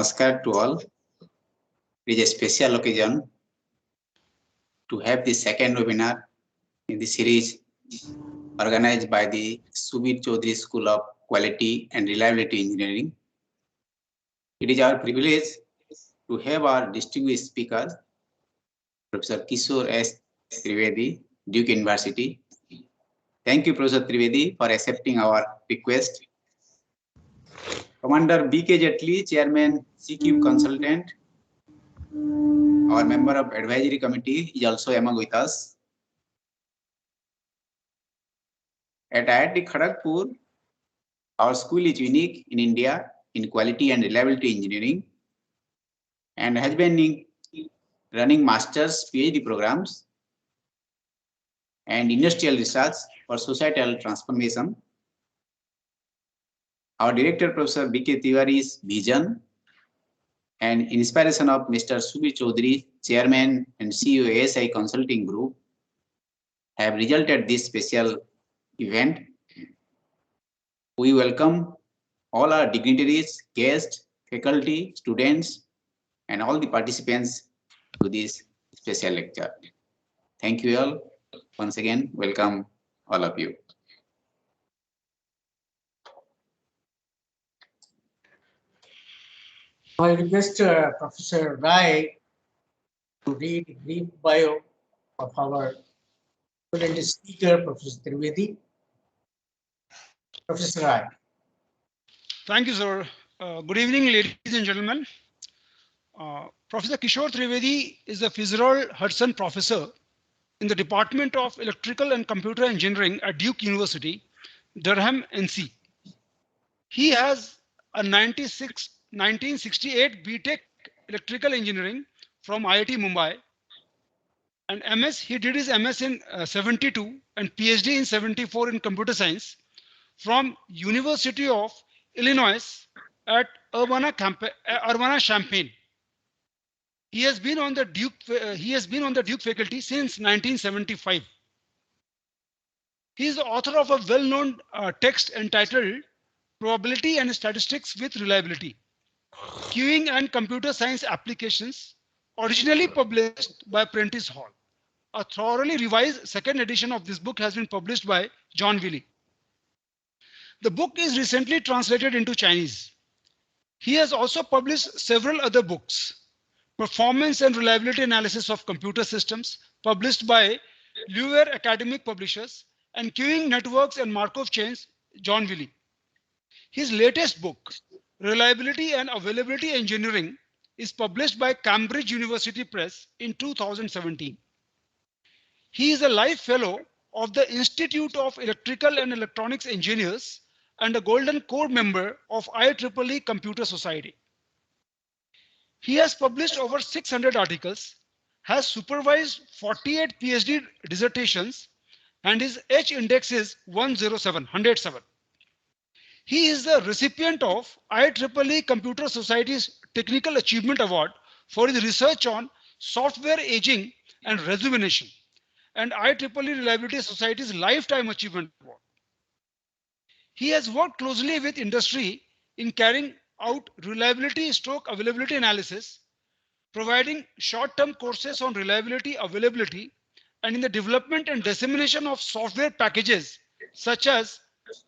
Namaskar to all. It is a special occasion to have the second webinar in the series organized by the Subir Chowdhury School of Quality and Reliability Engineering. It is our privilege to have our distinguished speakers, Professor Kishor S Trivedi, Duke University. Thank you, Professor Trivedi, for accepting our request. Commander B.K. Jetli, Chairman CQ Consultant, our member of Advisory Committee, is also among with us. At IIT Kharagpur, our school is unique in India in quality and reliability engineering and has been running master's PhD programs and industrial research for societal transformation. Our director, Professor B.K. Tiwari's vision and inspiration of Mr. Subir Chowdhury, Chairman and CEO ASI Consulting Group, have resulted this special event. We welcome all our dignitaries, guests, faculty, students, and all the participants to this special lecture. Thank you all. Once again, welcome all of you. I request Professor Rai to read a brief bio of our student speaker, Professor Trivedi. Professor Rai. Thank you, sir. Good evening, ladies and gentlemen. Professor Kishor Trivedi is a Fitzgerald Hudson Professor in the Department of Electrical and Computer Engineering at Duke University, Durham, NC. He has a 1968 BTech Electrical Engineering from IIT Mumbai, and MS. He did his MS in 72 and PhD in 74 in Computer Science from University of Illinois at Urbana-Champaign. He has been on the Duke faculty since 1975. He is the author of a well-known text entitled Probability and Statistics with Reliability, Queuing and Computer Science Applications, originally published by Prentice Hall. A thoroughly revised second edition of this book has been published by John Wiley. The book is recently translated into Chinese. He has also published several other books. Performance and Reliability Analysis of Computer Systems, published by Luer Academic Publishers, and Queuing Networks and Markov Chains, John Wiley. His latest book, Reliability and Availability Engineering, is published by Cambridge University Press in 2017. He is a Life Fellow of the Institute of Electrical and Electronics Engineers and a Golden Core member of IEEE Computer Society. He has published over 600 articles, has supervised 48 PhD dissertations, and his H index is 107. He is the recipient of IEEE Computer Society's Technical Achievement Award for his research on software aging and rejuvenation, and IEEE Reliability Society's Lifetime Achievement Award. He has worked closely with industry in carrying out reliability/availability analysis, providing short-term courses on reliability, availability, and in the development and dissemination of software packages such as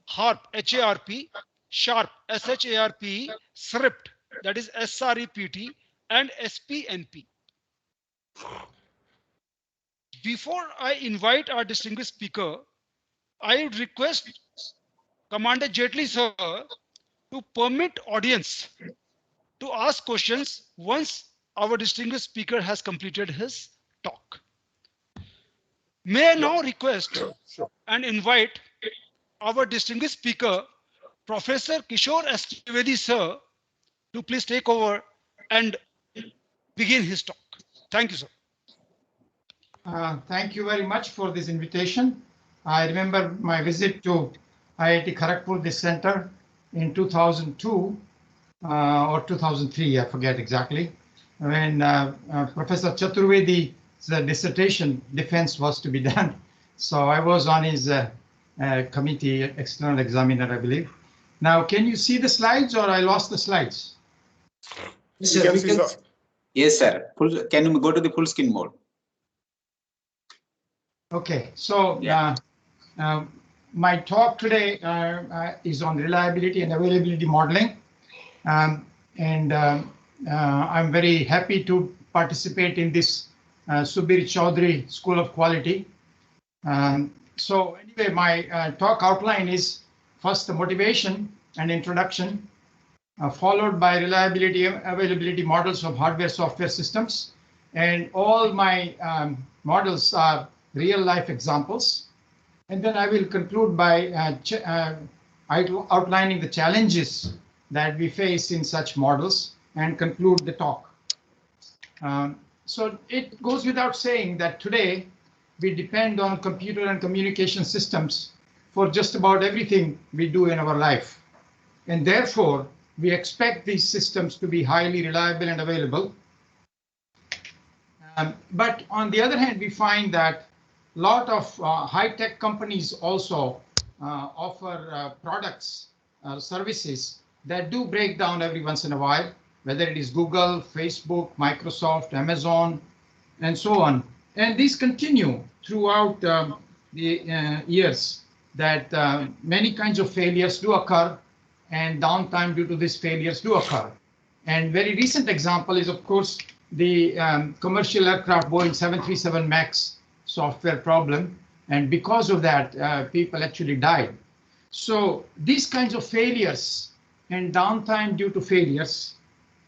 HARP, HARP, SHARPE, SHARPE, SREPT, that is SREPT, and SPNP. Before I invite our distinguished speaker, I would request Commander Jetli sir to permit audience to ask questions once our distinguished speaker has completed his talk. May I now request and invite our distinguished speaker, Professor Kishor S Trivedi sir, to please take over and begin his talk. Thank you, sir. Thank you very much for this invitation. I remember my visit to IIT Kharagpur, this center, in 2002 or 2003, I forget exactly, when Professor Chaturvedi's dissertation defense was to be done. So I was on his committee, external examiner, I believe. Now, can you see the slides or I lost the slides? Sir, can we see can- the- Yes, sir. Can you go to the full screen mode? Okay, so Yeah. my talk today is on reliability and availability modeling. I'm very happy to participate in this Subir Chowdhury School of Quality. So anyway, my talk outline is first the motivation and introduction, followed by reliability and availability models of hardware software systems. And all my models are real life examples. And then I will conclude by outlining the challenges that we face in such models and conclude the talk. So it goes without saying that today we depend on computer and communication systems for just about everything we do in our life. And therefore, we expect these systems to be highly reliable and available. But on the other hand, we find that a lot of high-tech companies also offer products, services that do break down every once in a while, whether it is Google, Facebook, Microsoft, Amazon, and so on. And these continue throughout the years, that many kinds of failures do occur and downtime due to these failures do occur. And very recent example is, of course, the commercial aircraft Boeing 737 MAX software problem. And because of that, people actually died. So these kinds of failures and downtime due to failures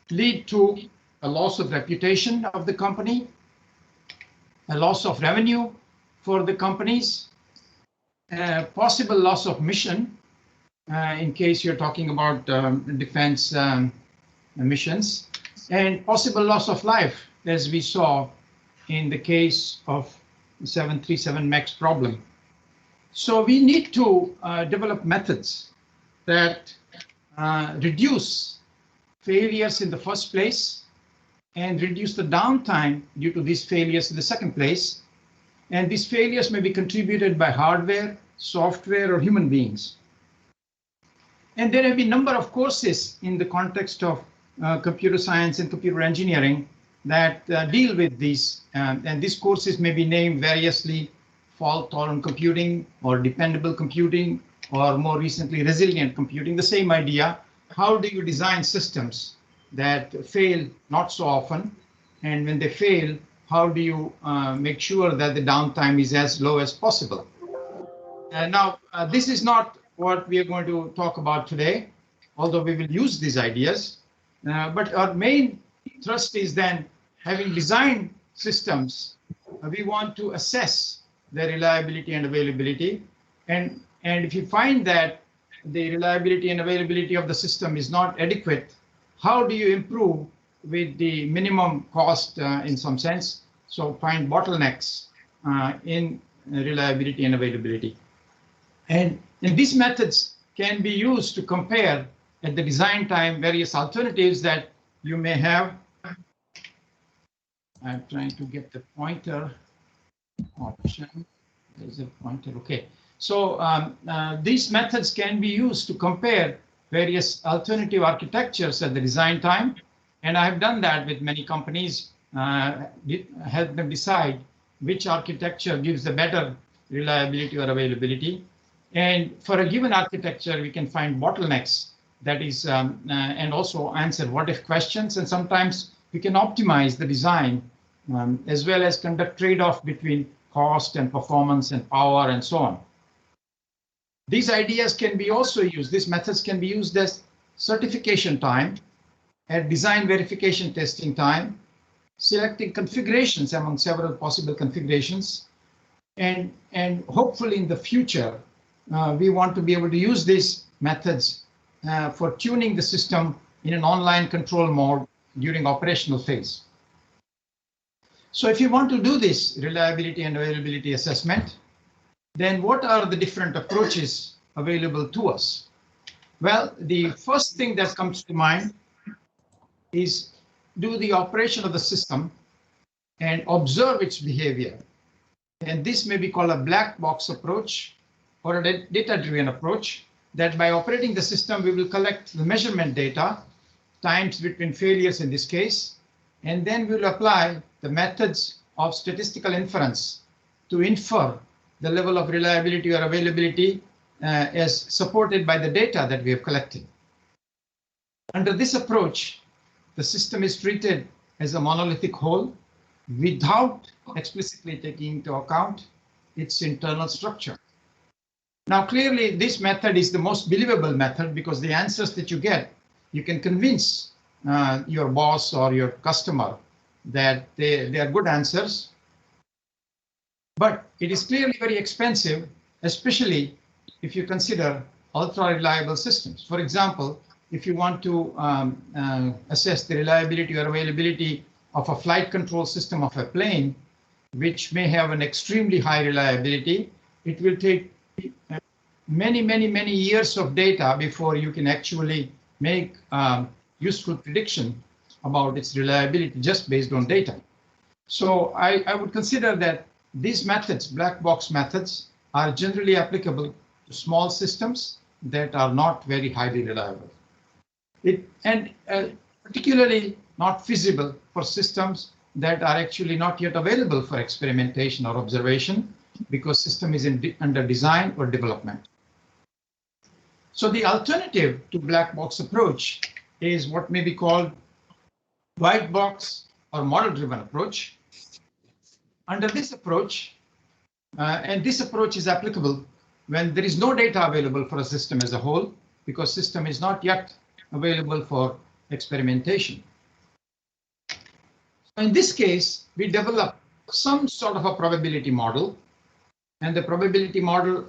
lead to a loss of reputation of the company, a loss of revenue for the companies, possible loss of mission, in case you're talking about defense missions, and possible loss of life, as we saw in the case of the 737 MAX problem. So we need to develop methods that reduce failures in the first place and reduce the downtime due to these failures in the second place. And these failures may be contributed by hardware, software, or human beings. And there have been a number of courses in the context of computer science and computer engineering that deal with these. And these courses may be named variously: fault-tolerant computing, or dependable computing, or more recently, resilient computing. The same idea: how do you design systems that fail not so often? And when they fail, how do you make sure that the downtime is as low as possible? Now, this is not what we are going to talk about today, although we will use these ideas. But our main thrust is then, having designed systems, we want to assess their reliability and availability. And if you find that the reliability and availability of the system is not adequate, how do you improve with the minimum cost in some sense? So find bottlenecks in reliability and availability. And these methods can be used to compare at the design time various alternatives that you may have. I'm trying to get the pointer option. There's a pointer. Okay. So these methods can be used to compare various alternative architectures at the design time. And I have done that with many companies, help them decide which architecture gives the better reliability or availability. And for a given architecture, we can find bottlenecks, that is, and also answer what-if questions. And sometimes we can optimize the design as well as conduct trade-off between cost and performance and power and so on. These ideas can be also used, these methods can be used as certification time, at design verification testing time, selecting configurations among several possible configurations, and hopefully in the future, we want to be able to use these methods for tuning the system in an online control mode during operational phase. So if you want to do this reliability and availability assessment, then what are the different approaches available to us? Well, the first thing that comes to mind is do the operation of the system and observe its behavior. And this may be called a black box approach or a data-driven approach, that by operating the system, we will collect the measurement data times between failures in this case, and then we'll apply the methods of statistical inference to infer the level of reliability or availability as supported by the data that we have collected. Under this approach, the system is treated as a monolithic whole without explicitly taking into account its internal structure. Now, clearly, this method is the most believable method because the answers that you get, you can convince your boss or your customer that they are good answers. But it is clearly very expensive, especially if you consider ultra-reliable systems. For example, if you want to assess the reliability or availability of a flight control system of a plane, which may have an extremely high reliability, it will take many years of data before you can actually make useful prediction about its reliability just based on data. So I would consider that these methods, black box methods, are generally applicable to small systems that are not very highly reliable. Particularly not feasible for systems that are actually not yet available for experimentation or observation because system is under design or development. So the alternative to black box approach is what may be called white box or model-driven approach. Under this approach, and this approach is applicable when there is no data available for a system as a whole, because system is not yet available for experimentation. So in this case, we develop some sort of a probability model, and the probability model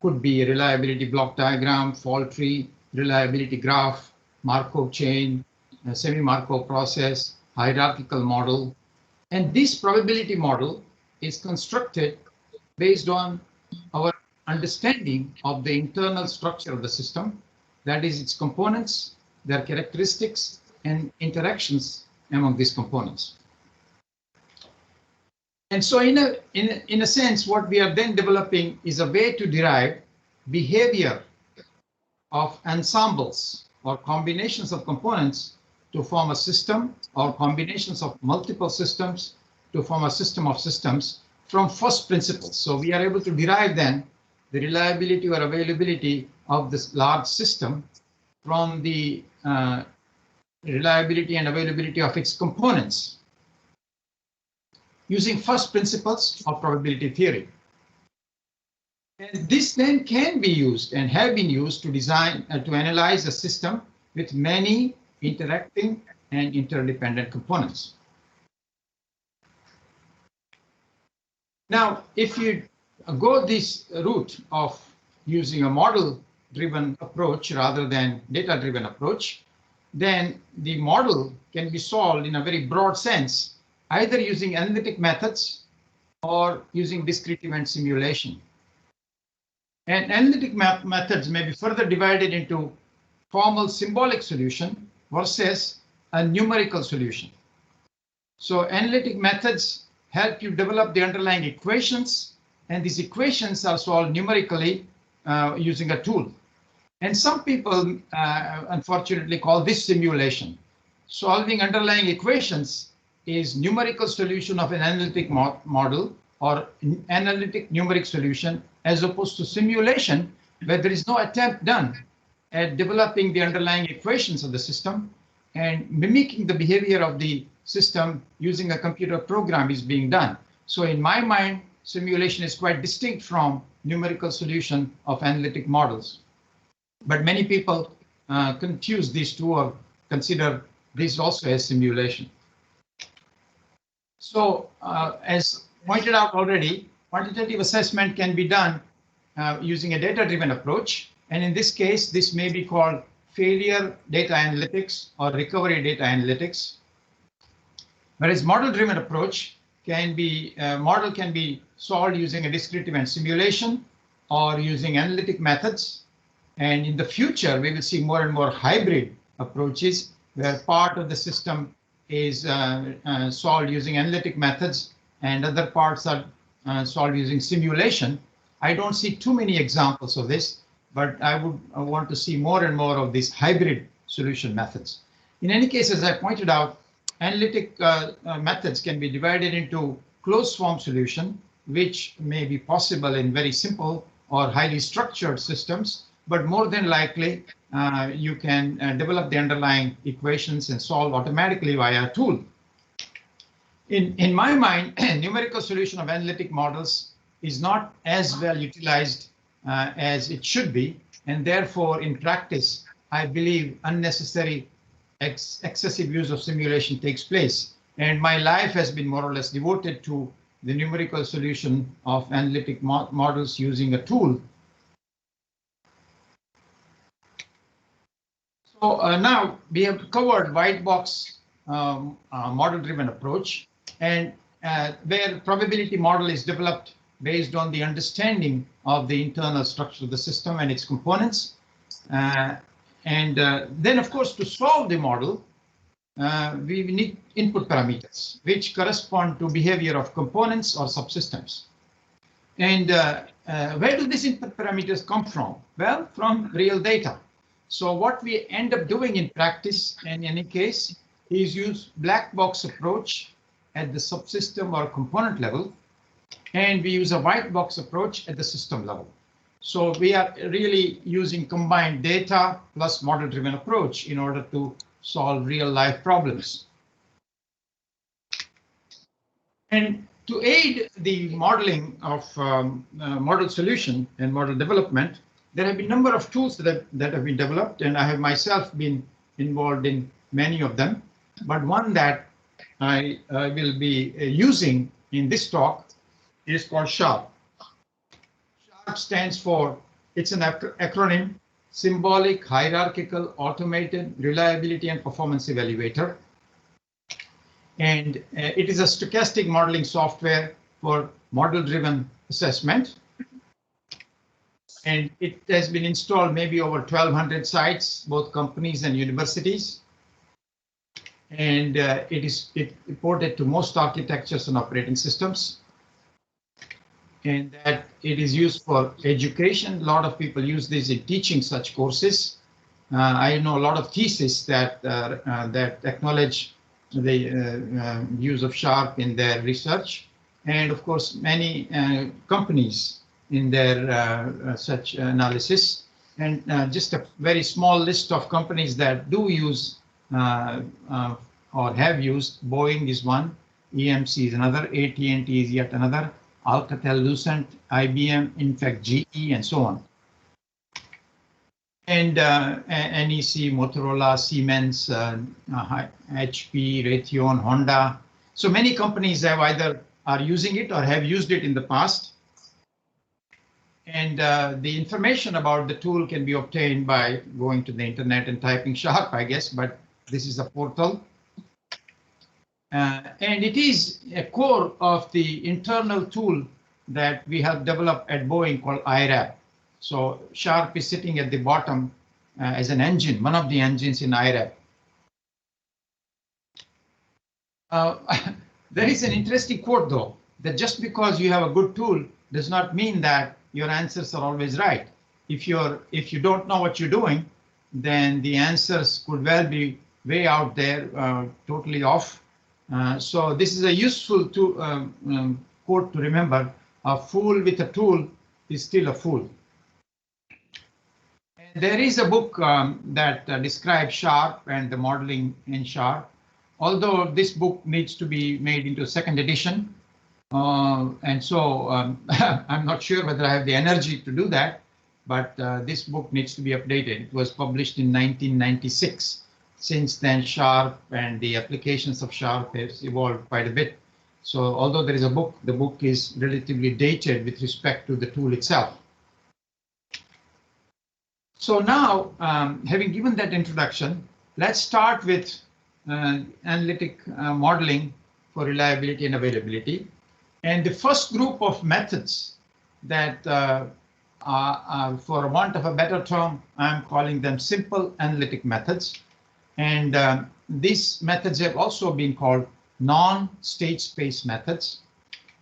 could be a reliability block diagram, fault tree, reliability graph, Markov chain, semi-Markov process, hierarchical model. And this probability model is constructed based on our understanding of the internal structure of the system, that is its components, their characteristics, and interactions among these components. And so in a sense, what we are then developing is a way to derive behavior of ensembles or combinations of components to form a system, or combinations of multiple systems to form a system of systems from first principles. So we are able to derive then the reliability or availability of this large system from the reliability and availability of its components using first principles of probability theory. And this then can be used and have been used to design to analyze a system with many interacting and interdependent components. Now, if you go this route of using a model-driven approach rather than data-driven approach, then the model can be solved in a very broad sense, either using analytic methods or using discrete event simulation. And analytic methods may be further divided into formal symbolic solution versus a numerical solution. So analytic methods help you develop the underlying equations, and these equations are solved numerically using a tool. And some people, unfortunately, call this simulation. Solving underlying equations is numerical solution of an analytic model or analytic numeric solution, as opposed to simulation, where there is no attempt done at developing the underlying equations of the system and mimicking the behavior of the system using a computer program is being done. So in my mind, simulation is quite distinct from numerical solution of analytic models. But many people confuse these two or consider this also as simulation. So as pointed out already, quantitative assessment can be done using a data-driven approach. And in this case, this may be called failure data analytics or recovery data analytics. Whereas model-driven approach can be, model can be solved using a discrete event simulation or using analytic methods. And in the future, we will see more and more hybrid approaches where part of the system is solved using analytic methods and other parts are solved using simulation. I don't see too many examples of this, but I would want to see more and more of these hybrid solution methods. In any case, as I pointed out, analytic methods can be divided into closed form solution, which may be possible in very simple or highly structured systems, but more than likely you can develop the underlying equations and solve automatically via a tool. In my mind, numerical solution of analytic models is not as well utilized as it should be, and therefore in practice, I believe unnecessary excessive use of simulation takes place. And my life has been more or less devoted to the numerical solution of analytic models using a tool. So now we have covered white box model-driven approach, and where probability model is developed based on the understanding of the internal structure of the system and its components. Then, of course, to solve the model, we need input parameters, which correspond to behavior of components or subsystems. And where do these input parameters come from? Well, from real data. So what we end up doing in practice, in any case, is use black box approach at the subsystem or component level, and we use a white box approach at the system level. So we are really using combined data plus model-driven approach in order to solve real-life problems. And to aid the modeling of model solution and model development, there have been a number of tools that have been developed, and I have myself been involved in many of them. But one that I will be using in this talk is called SHARPE. SHARPE stands for, it's an acronym, Symbolic, Hierarchical, Automated Reliability and Performance Evaluator. And it is a stochastic modeling software for model-driven assessment. And it has been installed maybe over 1,200 sites, both companies and universities. And it ported to most architectures and operating systems. And that it is used for education. A lot of people use this in teaching such courses. I know a lot of theses that acknowledge the use of SHARPE in their research, and of course many companies in their such analysis. And just a very small list of companies that do use or have used. Boeing is one, EMC is another, AT&T is yet another, Alcatel-Lucent, IBM, in fact GE, and so on. And NEC, Motorola, Siemens, HP, Raytheon, Honda. So many companies have either are using it or have used it in the past. And the information about the tool can be obtained by going to the internet and typing SHARPE, I guess, but this is a portal. And it is a core of the internal tool that we have developed at Boeing called IRAP. So SHARPE is sitting at the bottom as an engine, one of the engines in IRAP. There is an interesting quote, though, that just because you have a good tool does not mean that your answers are always right. If you don't know what you're doing, then the answers could well be way out there, totally off. So this is a useful quote to remember. A fool with a tool is still a fool. And there is a book that describes SHARPE and the modeling in SHARPE. Although this book needs to be made into a second edition. And so I'm not sure whether I have the energy to do that, but this book needs to be updated. It was published in 1996. Since then, SHARPE and the applications of SHARPE has evolved quite a bit. So although there is a book, the book is relatively dated with respect to the tool itself. So now, having given that introduction, let's start with analytic modeling for reliability and availability. And the first group of methods that, for want of a better term, I'm calling them simple analytic methods. And these methods have also been called non-state space methods.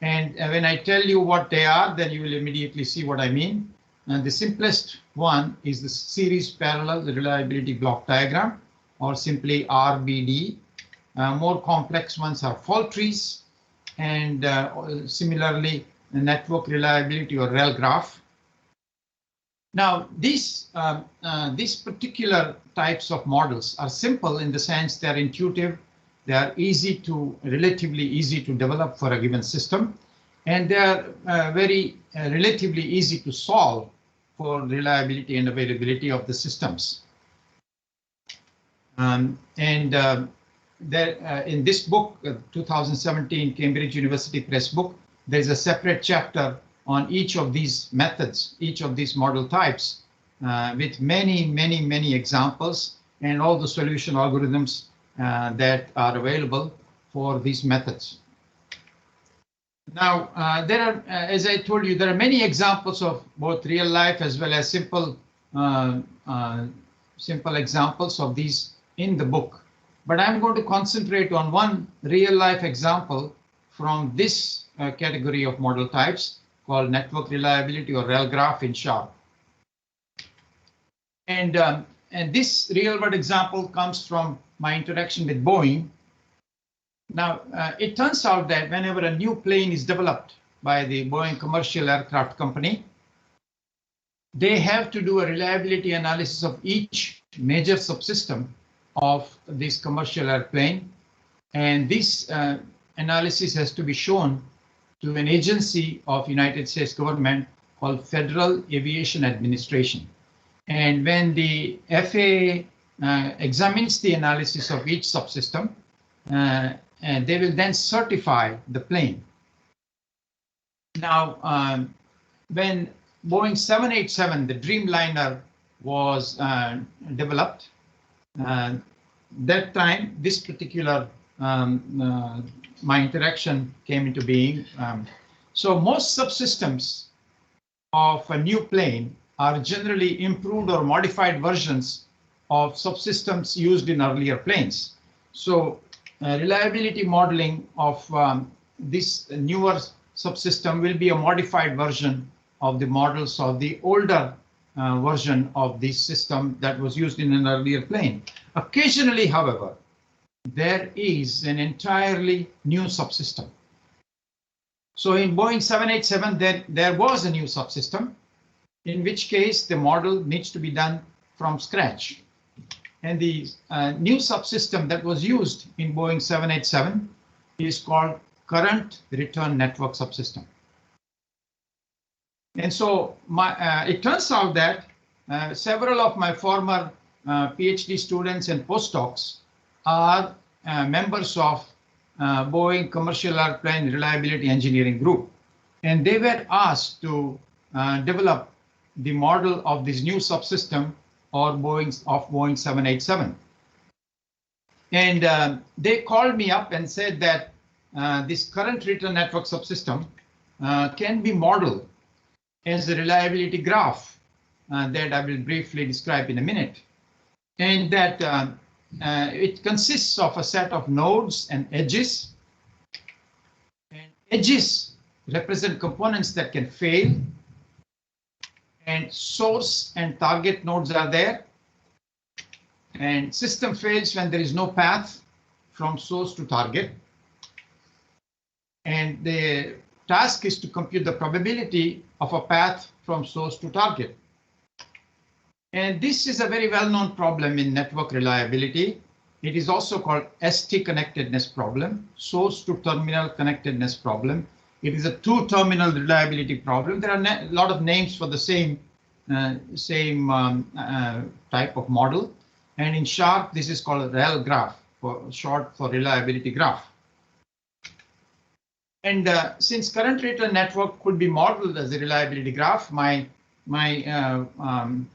And when I tell you what they are, then you will immediately see what I mean. And the simplest one is the series parallel reliability block diagram, or simply RBD. More complex ones are fault trees, and similarly network reliability or REL graph. Now, these particular types of models are simple in the sense they are intuitive, they are relatively easy to develop for a given system, and they are relatively easy to solve for reliability and availability of the systems. In this book, 2017 Cambridge University Press book, there's a separate chapter on each of these methods, each of these model types, with many examples and all the solution algorithms that are available for these methods. Now, there are, as I told you, there are many examples of both real life as well as simple examples of these in the book. But I'm going to concentrate on one real life example from this category of model types called network reliability or REL graph in SHARPE. And this real world example comes from my interaction with Boeing. Now, it turns out that whenever a new plane is developed by the Boeing commercial aircraft company, they have to do a reliability analysis of each major subsystem of this commercial airplane. And this analysis has to be shown to an agency of United States government called Federal Aviation Administration. And when the FAA examines the analysis of each subsystem, and they will then certify the plane. Now, when Boeing 787, the Dreamliner, was developed, that time, this particular my interaction came into being. So most subsystems of a new plane are generally improved or modified versions of subsystems used in earlier planes. So reliability modeling of this newer subsystem will be a modified version of the models of the older version of this system that was used in an earlier plane. Occasionally, however, there is an entirely new subsystem. So in Boeing 787, there was a new subsystem, in which case the model needs to be done from scratch. And the new subsystem that was used in Boeing 787 is called current return network subsystem. And so it turns out that several of my former PhD students and postdocs are members of Boeing Commercial Airplane Reliability Engineering Group. And they were asked to develop the model of this new subsystem or Boeing 787. And they called me up and said that this current return network subsystem can be modeled as a reliability graph that I will briefly describe in a minute. And that it consists of a set of nodes and edges. And edges represent components that can fail. And source and target nodes are there. And system fails when there is no path from source to target. And the task is to compute the probability of a path from source to target. And this is a very well-known problem in network reliability. It is also called ST connectedness problem, source to terminal connectedness problem. It is a two-terminal reliability problem. There are a lot of names for the same type of model. And in SHARPE, this is called REL graph, short for reliability graph. And since current return network could be modeled as a reliability graph, my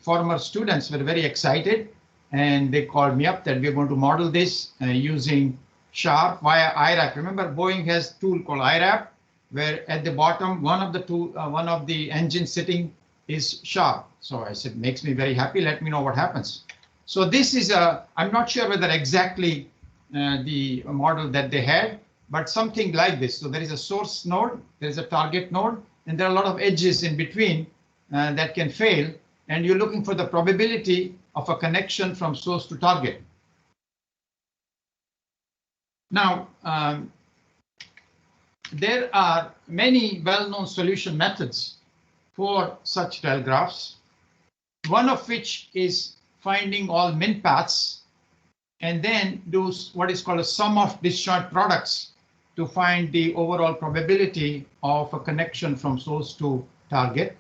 former students were very excited, and they called me up that we're going to model this using SHARPE via IRAP. Remember, Boeing has a tool called IRAP, where at the bottom, one of the engines sitting is SHARPE. So I said, makes me very happy. Let me know what happens. So this is I'm not sure whether exactly the model that they had, but something like this. So there is a source node, there is a target node, and there are a lot of edges in between that can fail. And you're looking for the probability of a connection from source to target. Now, there are many well-known solution methods for such REL graphs, one of which is finding all min paths and then do what is called a sum of disjoint products to find the overall probability of a connection from source to target.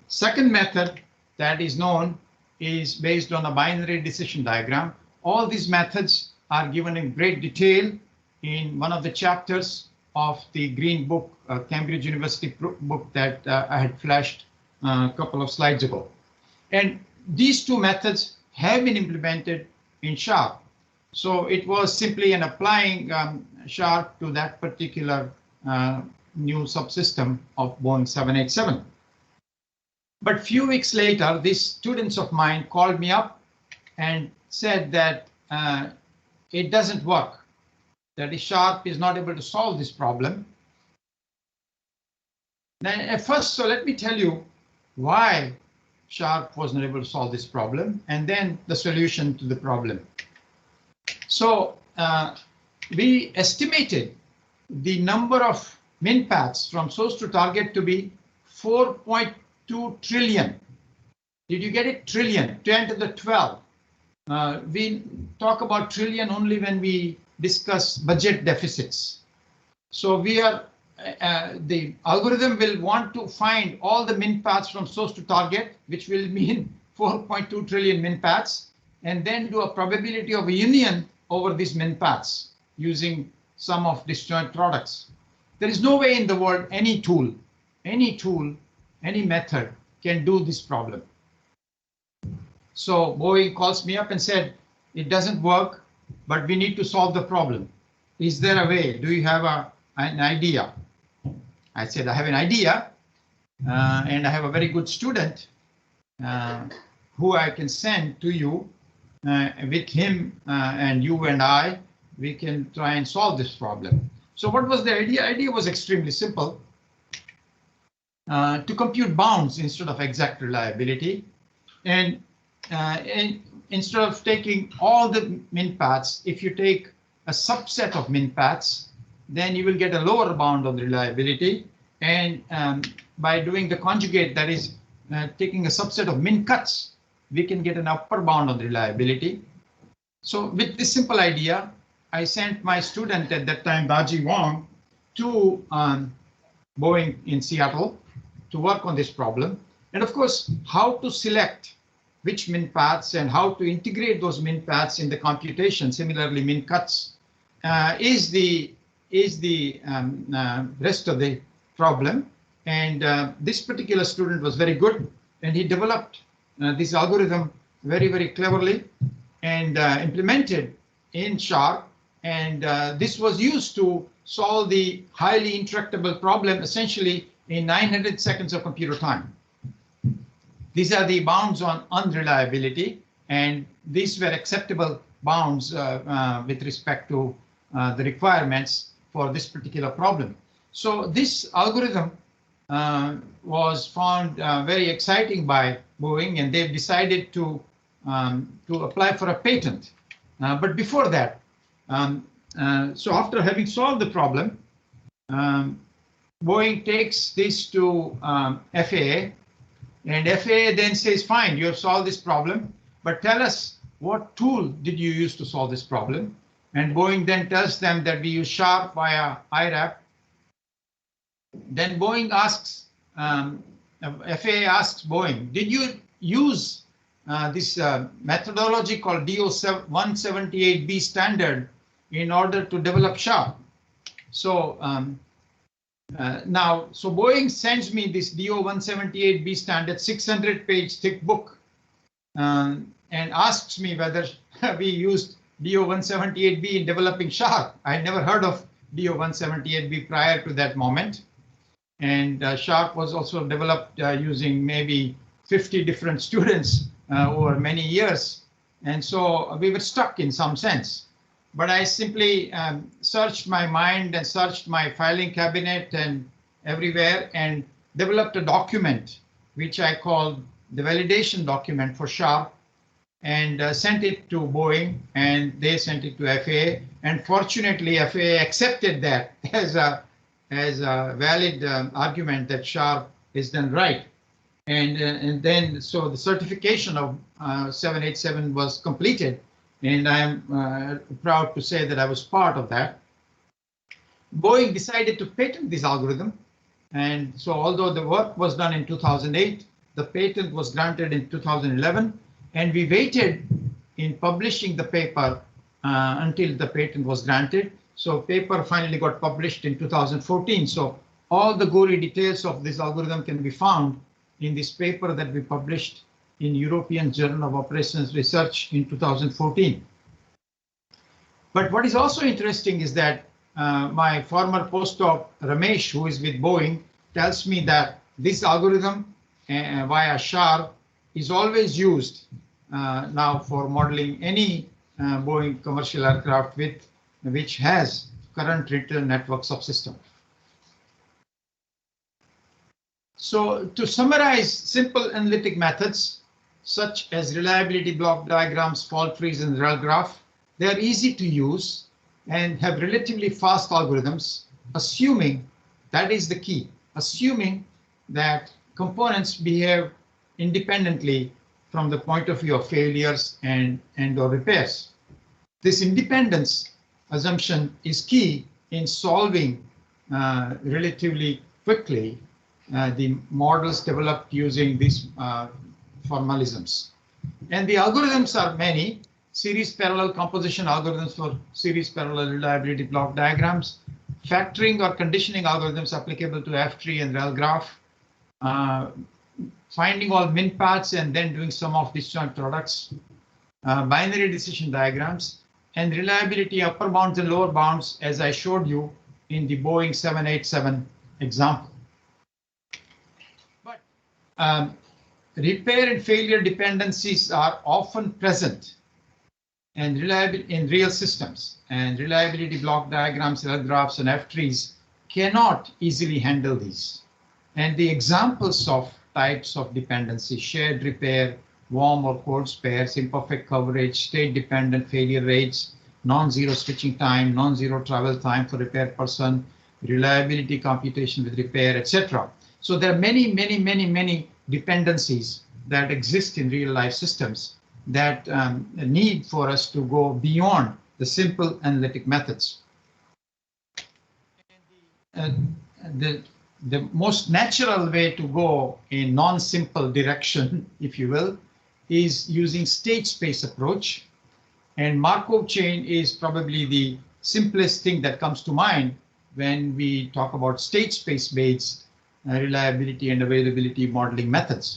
Second method that is known is based on a binary decision diagram. All these methods are given in great detail in one of the chapters of the Green Book, Cambridge University book that I had flashed a couple of slides ago. And these two methods have been implemented in SHARPE. So it was simply an applying SHARPE to that particular new subsystem of Boeing 787. But few weeks later, these students of mine called me up and said that it doesn't work, that the SHARPE is not able to solve this problem. Now, at first, so let me tell you why SHARPE was not able to solve this problem, and then the solution to the problem. So we estimated the number of min paths from source to target to be 4.2 trillion. Did you get it? Trillion, 10 to the 12. We talk about trillion only when we discuss budget deficits. So we are, the algorithm will want to find all the min paths from source to target, which will mean 4.2 trillion min paths, and then do a probability of a union over these min paths using sum of disjoint products. There is no way in the world any tool, any method can do this problem. So Boeing calls me up and said, it doesn't work, but we need to solve the problem. Is there a way? Do you have an idea? I said, I have an idea, and I have a very good student who I can send to you. With him and you and I, we can try and solve this problem. So what was the idea? The idea was extremely simple. To compute bounds instead of exact reliability, and instead of taking all the min paths, if you take a subset of min paths, then you will get a lower bound of reliability. And by doing the conjugate, that is taking a subset of min cuts, we can get an upper bound on reliability. So with this simple idea, I sent my student at that time, Raji Wong, to Boeing in Seattle to work on this problem. And of course, how to select which min paths and how to integrate those min paths in the computation, similarly min cuts, is the rest of the problem. And this particular student was very good, and he developed this algorithm very, very cleverly and implemented in SHARPE. And this was used to solve the highly intractable problem essentially in 900 seconds of computer time. These are the bounds on unreliability, and these were acceptable bounds with respect to the requirements for this particular problem. So this algorithm was found very exciting by Boeing, and they've decided to apply for a patent. But before that, so after having solved the problem, Boeing takes this to FAA, and FAA then says, fine, you have solved this problem, but tell us what tool did you use to solve this problem? And Boeing then tells them that we use SHARPE via IRAP. Then Boeing asks, FAA asks Boeing, did you use this methodology called DO-178B standard in order to develop SHARPE? So so Boeing sends me this DO-178B standard 600-page thick book and asks me whether we used DO-178B in developing SHARPE. I had never heard of DO-178B prior to that moment. And SHARPE was also developed using maybe 50 different students over many years. And so we were stuck in some sense. But I simply searched my mind and searched my filing cabinet and everywhere and developed a document, which I called the validation document for SHARPE. and sent it to Boeing, and they sent it to FAA. And fortunately, FAA accepted that as a valid argument that SHARPE is done right. And then so the certification of 787 was completed, and I'm proud to say that I was part of that. Boeing decided to patent this algorithm, and so although the work was done in 2008, the patent was granted in 2011, and we waited in publishing the paper until the patent was granted. So paper finally got published in 2014. So all the gory details of this algorithm can be found in this paper that we published in European Journal of Operations Research in 2014. But what is also interesting is that my former postdoc Ramesh, who is with Boeing, tells me that this algorithm via SHARPE is always used now for modeling any Boeing commercial aircraft which has current return network subsystem. So to summarize, simple analytic methods such as reliability block diagrams, fault trees, and REL graph, they are easy to use and have relatively fast algorithms, assuming that is the key, assuming that components behave independently from the point of view of failures and or repairs. This independence assumption is key in solving relatively quickly the models developed using these formalisms. And the algorithms are many: series parallel composition algorithms for series parallel reliability block diagrams, factoring or conditioning algorithms applicable to F-tree and REL graph, finding all min paths and then doing sum of disjoint products, binary decision diagrams, and reliability upper bounds and lower bounds, as I showed you in the Boeing 787 example. But repair and failure dependencies are often present and reliable in real systems, and reliability block diagrams, REL graphs, and F-trees cannot easily handle these. And the examples of types of dependency: shared repair, warm or cold spares, imperfect coverage, state-dependent failure rates, non-zero switching time, non-zero travel time for repair person, reliability computation with repair, etc. So there are many dependencies that exist in real-life systems that need for us to go beyond the simple analytic methods. The most natural way to go in non-simple direction, if you will, is using state space approach. And Markov chain is probably the simplest thing that comes to mind when we talk about state space based reliability and availability modeling methods.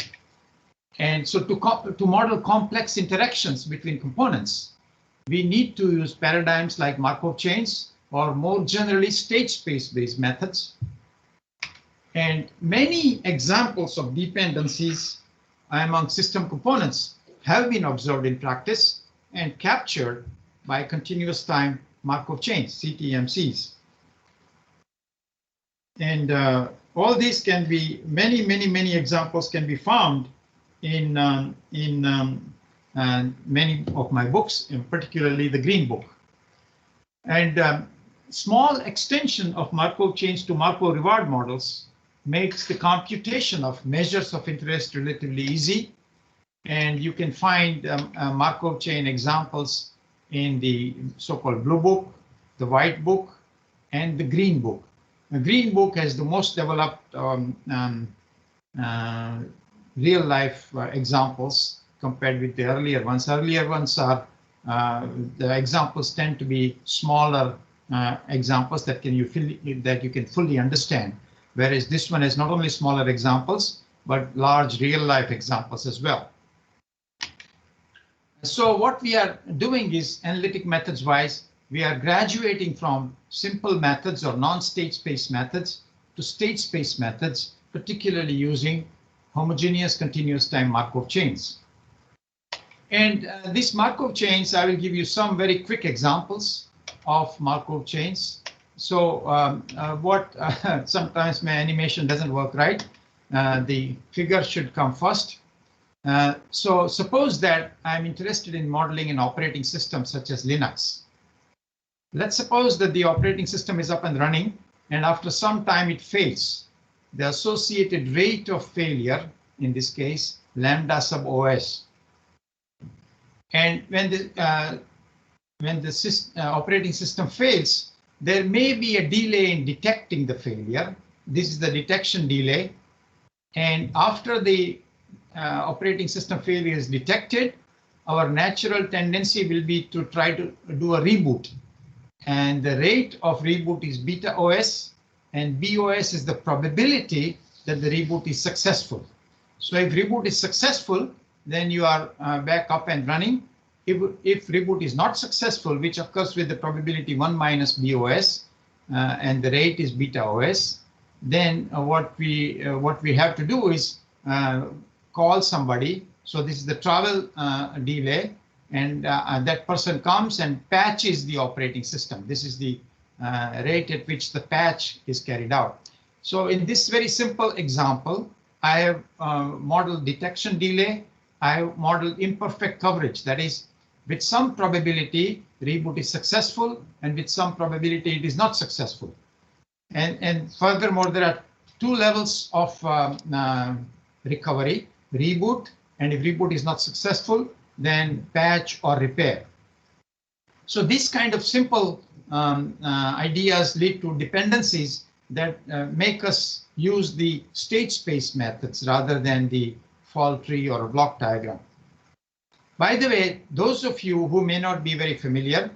And so to model complex interactions between components, we need to use paradigms like Markov chains, or more generally state space based methods. And many examples of dependencies among system components have been observed in practice and captured by continuous time Markov chains, CTMCs. And all these can be, many examples can be found in many of my books, and particularly the Green Book. And small extension of Markov chains to Markov reward models makes the computation of measures of interest relatively easy. And you can find Markov chain examples in the so-called Blue Book, the White Book, and the Green Book. The Green Book has the most developed real-life examples compared with the earlier ones. Earlier ones are, the examples tend to be smaller examples that you can fully understand. Whereas this one has not only smaller examples, but large real-life examples as well. So what we are doing is, analytic methods wise, we are graduating from simple methods or non-state space methods to state space methods, particularly using homogeneous continuous time Markov chains. And these Markov chains, I will give you some very quick examples of Markov chains. So sometimes my animation doesn't work right. The figure should come first. So suppose that I'm interested in modeling an operating system such as Linux. Let's suppose that the operating system is up and running, and after some time it fails. The associated rate of failure, in this case, lambda sub OS. And when the operating system fails, there may be a delay in detecting the failure. This is the detection delay. And after the operating system failure is detected, our natural tendency will be to try to do a reboot. And the rate of reboot is beta OS, and BOS is the probability that the reboot is successful. So if reboot is successful, then you are back up and running. If reboot is not successful, which occurs with the probability 1 minus BOS, and the rate is beta OS, then what we have to do is call somebody. So this is the travel delay, and that person comes and patches the operating system. This is the rate at which the patch is carried out. So in this very simple example, I have modeled detection delay. I have modeled imperfect coverage. That is, with some probability, reboot is successful, and with some probability, it is not successful. And furthermore, there are two levels of recovery: reboot, and if reboot is not successful, then patch or repair. So this kind of simple ideas lead to dependencies that make us use the state space methods rather than the fault tree or a block diagram. By the way, those of you who may not be very familiar,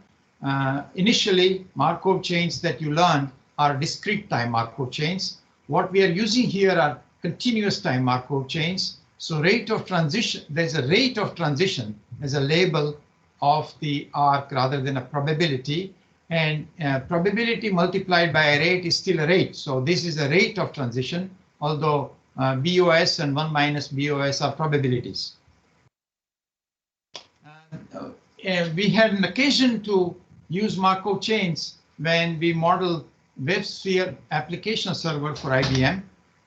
initially Markov chains that you learned are discrete time Markov chains. What we are using here are continuous time Markov chains. So rate of transition, there's a rate of transition as a label of the arc rather than a probability. And probability multiplied by a rate is still a rate. So this is a rate of transition, although BOS and 1 minus BOS are probabilities. We had an occasion to use Markov chains when we modeled Websphere application server for IBM.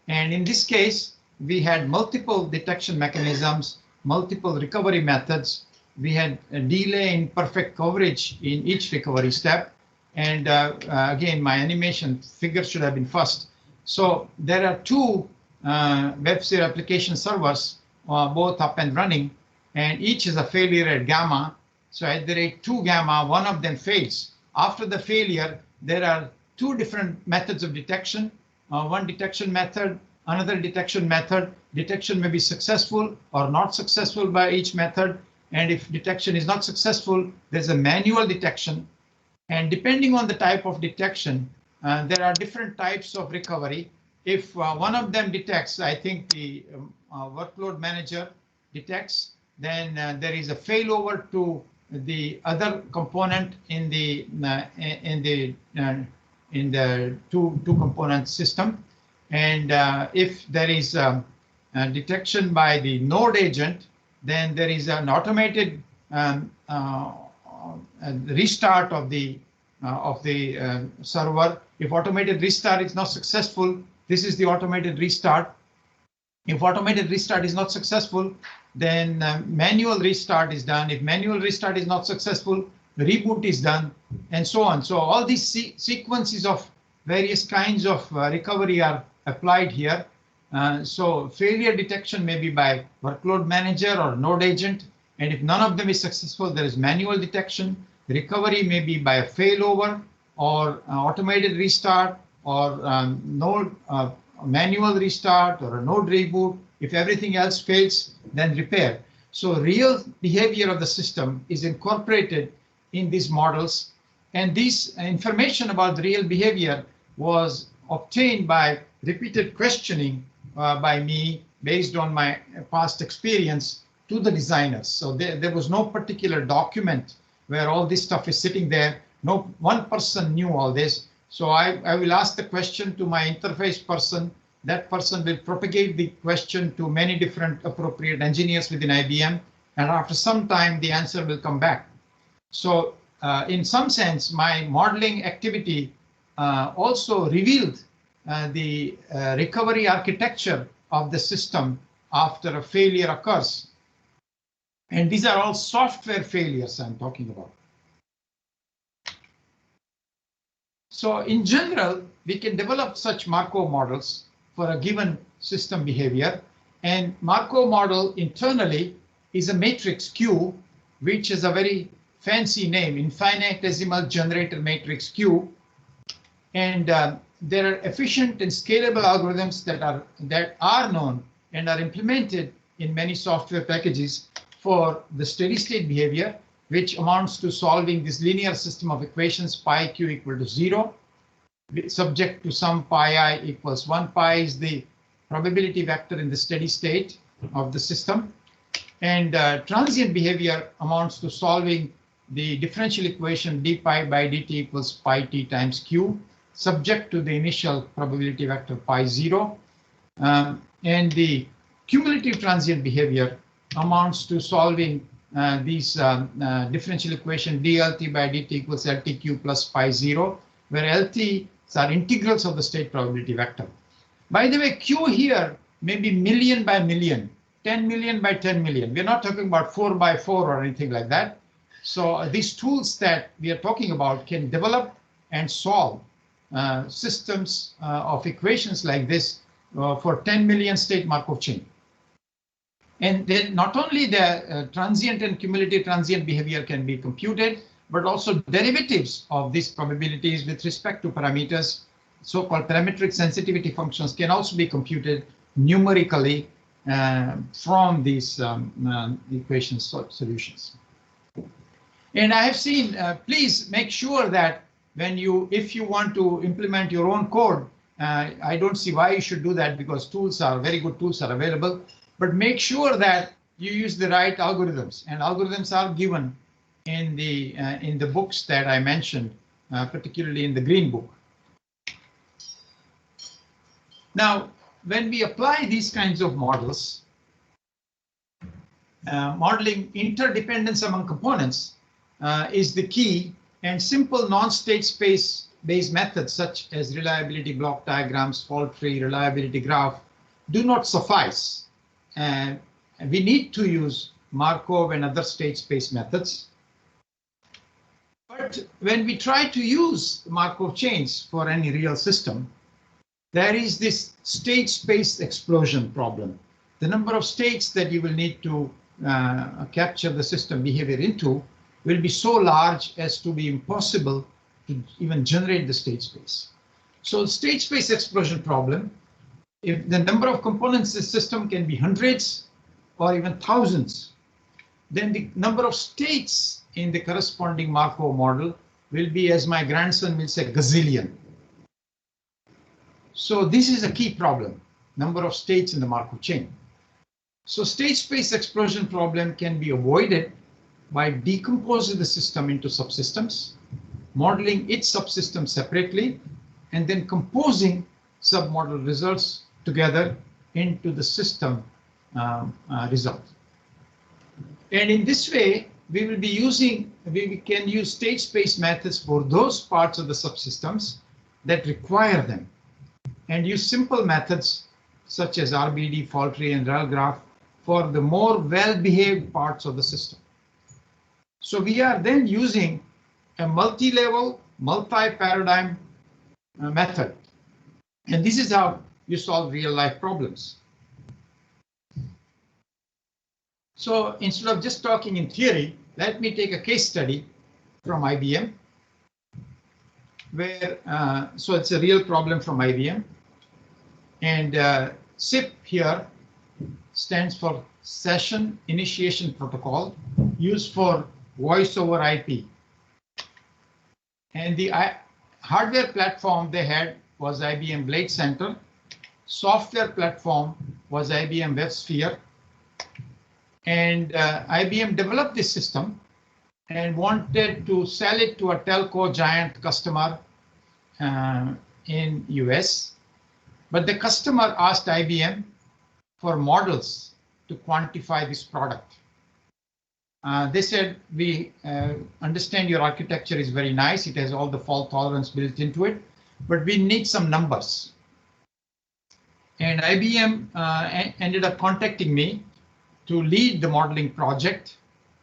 And in this case, we had multiple detection mechanisms, multiple recovery methods. We had a delay in perfect coverage in each recovery step. And again, my animation figure should have been first. So there are two Websphere application servers, both up and running, and each is a failure at gamma. So at the rate 2 gamma, one of them fails. After the failure, there are two different methods of detection. One detection method, another detection method. Detection may be successful or not successful by each method. And if detection is not successful, there's a manual detection. And depending on the type of detection, there are different types of recovery. If one of them detects, I think the workload manager detects, then there is a failover to the other component in the two component system. And if there is detection by the node agent, then there is an automated restart of the server. If automated restart is not successful, this is the automated restart. If automated restart is not successful, then manual restart is done. If manual restart is not successful, reboot is done, and so on. So all these sequences of various kinds of recovery are applied here. So failure detection may be by workload manager or node agent. And if none of them is successful, there is manual detection. Recovery may be by a failover or automated restart or node manual restart or a node reboot. If everything else fails, then repair. So real behavior of the system is incorporated in these models. And this information about the real behavior was obtained by repeated questioning by me based on my past experience to the designers. So there was no particular document where all this stuff is sitting there. No one person knew all this. So I will ask the question to my interface person. That person will propagate the question to many different appropriate engineers within IBM. And after some time, the answer will come back. So in some sense, my modeling activity also revealed the recovery architecture of the system after a failure occurs. And these are all software failures I'm talking about. So in general, we can develop such Markov models for a given system behavior. And Markov model internally is a matrix Q, which is a very fancy name, infinitesimal generator matrix Q. And there are efficient and scalable algorithms that are known and are implemented in many software packages for the steady state behavior, which amounts to solving this linear system of equations pi q equal to 0, subject to some pi I equals 1. Pi is the probability vector in the steady state of the system. And transient behavior amounts to solving the differential equation d pi by dt equals pi t times q, subject to the initial probability vector pi 0. And the cumulative transient behavior amounts to solving these differential equation dLt by dt equals LTQ plus pi 0, where LTs are integrals of the state probability vector. By the way, Q here may be million by million, 10 million by 10 million. We're not talking about 4 by 4 or anything like that. So these tools that we are talking about can develop and solve systems of equations like this for 10 million state Markov chain. And then not only the transient and cumulative transient behavior can be computed, but also derivatives of these probabilities with respect to parameters, so-called parametric sensitivity functions, can also be computed numerically from these equation solutions. And I have seen, please make sure that if you want to implement your own code, I don't see why you should do that, because very good tools are available. But make sure that you use the right algorithms, and algorithms are given in the books that I mentioned, particularly in the Green Book. Now, when we apply these kinds of models, modeling interdependence among components is the key, and simple non-state space-based methods such as reliability block diagrams, fault tree, reliability graph do not suffice. And we need to use Markov and other state space methods. But when we try to use Markov chains for any real system, there is this state space explosion problem. The number of states that you will need to capture the system behavior into will be so large as to be impossible to even generate the state space. So state space explosion problem, if the number of components in the system can be hundreds or even thousands, then the number of states in the corresponding Markov model will be, as my grandson will say, gazillion. So this is a key problem, number of states in the Markov chain. So state space explosion problem can be avoided by decomposing the system into subsystems, modeling each subsystem separately, and then composing submodel results together into the system result. And in this way, we can use state space methods for those parts of the subsystems that require them, and use simple methods such as RBD, fault tree, and rel graph for the more well-behaved parts of the system. So we are then using a multi-level, multi-paradigm method. And this is how you solve real-life problems. So instead of just talking in theory, let me take a case study from IBM, where, so it's a real problem from IBM. And SIP here stands for Session Initiation Protocol, used for voice over IP. And the hardware platform they had was IBM Blade Center. Software platform was IBM Websphere. And IBM developed this system and wanted to sell it to a telco giant customer in US. But the customer asked IBM for models to quantify this product. They said, we understand your architecture is very nice. It has all the fault tolerance built into it, but we need some numbers. And IBM ended up contacting me to lead the modeling project.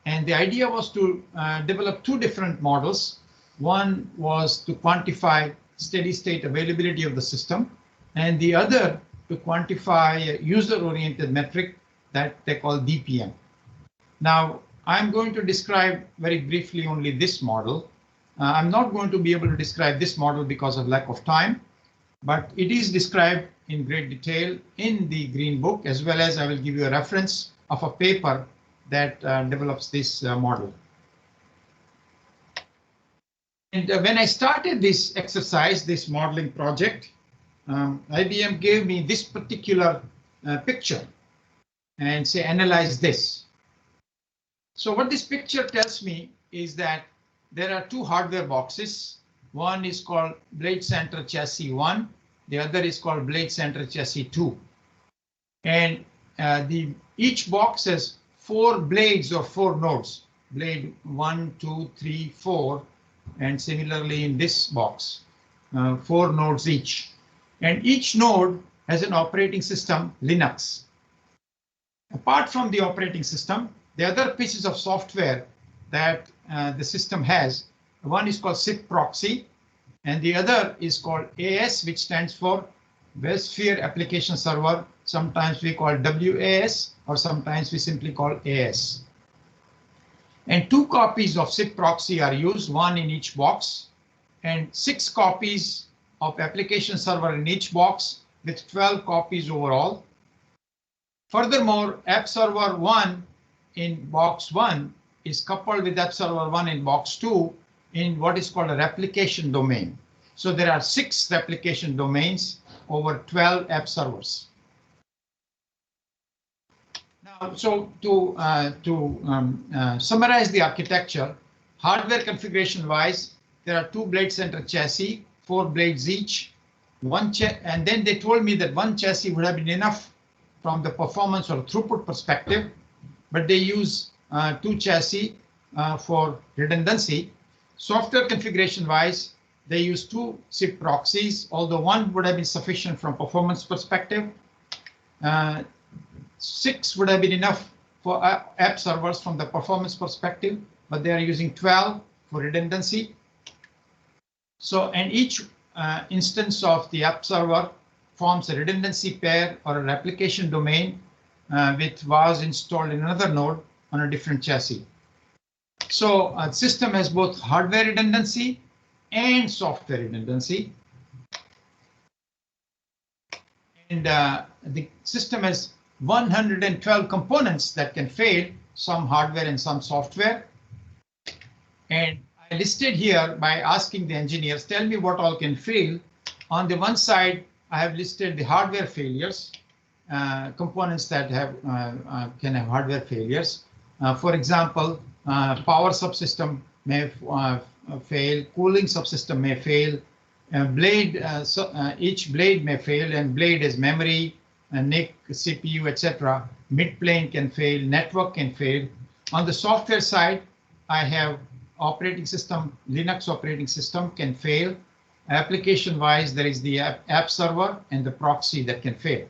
And the idea was to develop two different models. One was to quantify steady state availability of the system, and the other to quantify a user-oriented metric that they call DPM. Now, I'm going to describe very briefly only this model. I'm not going to be able to describe this model because of lack of time, but it is described in great detail in the Green Book, as well as I will give you a reference of a paper that develops this model. And when I started this exercise, this modeling project, IBM gave me this particular picture and say, analyze this. So what this picture tells me is that there are two hardware boxes. One is called Blade Center Chassis 1. The other is called Blade Center Chassis 2. And each box has 4 blades or 4 nodes. Blade 1, 2, 3, 4. And similarly in this box, 4 nodes each. And each node has an operating system, Linux. Apart from the operating system, the other pieces of software that the system has, one is called SIP proxy, and the other is called AS, which stands for Websphere Application Server. Sometimes we call WAS, or sometimes we simply call AS. And 2 copies of SIP proxy are used, 1 in each box, and 6 copies of application server in each box, with 12 copies overall. Furthermore, App Server 1 in box 1 is coupled with App Server 1 in box 2 in what is called a replication domain. So there are 6 replication domains over 12 app servers. Now, so to summarize the architecture, hardware configuration wise, there are 2 blade center chassis, 4 blades each, and then they told me that 1 chassis would have been enough from the performance or throughput perspective, but they use 2 chassis for redundancy. Software configuration wise, they use 2 SIP proxies, although 1 would have been sufficient from performance perspective. 6 would have been enough for app servers from the performance perspective, but they are using 12 for redundancy. So, and each instance of the app server forms a redundancy pair or a replication domain with was installed in another node on a different chassis. So a system has both hardware redundancy and software redundancy. And the system has 112 components that can fail, some hardware and some software. And I listed here by asking the engineers, tell me what all can fail. On the one side, I have listed the hardware failures, components that have can have hardware failures. For example, power subsystem may fail, cooling subsystem may fail, each blade may fail, and blade is memory, NIC, CPU, etc. Mid-plane can fail, network can fail. On the software side, I have operating system, Linux operating system can fail. Application-wise, there is the app server and the proxy that can fail.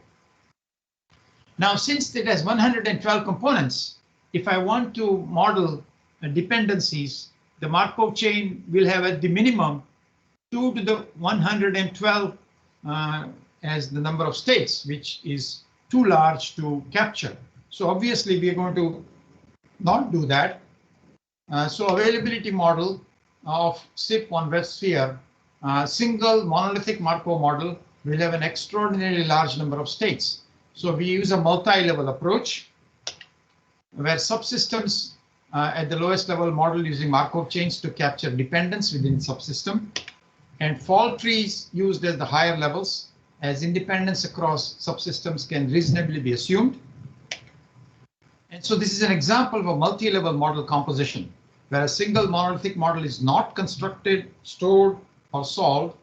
Now, since it has 112 components, if I want to model dependencies, the Markov chain will have at the minimum 2 to the 112 as the number of states, which is too large to capture. So obviously, we are going to not do that. So availability model of SIP on Websphere, single monolithic Markov model will have an extraordinarily large number of states. So we use a multi-level approach where subsystems at the lowest level model using Markov chains to capture dependence within subsystem, and fault trees used at the higher levels as independence across subsystems can reasonably be assumed. And so this is an example of a multi-level model composition where a single monolithic model is not constructed, stored, or solved.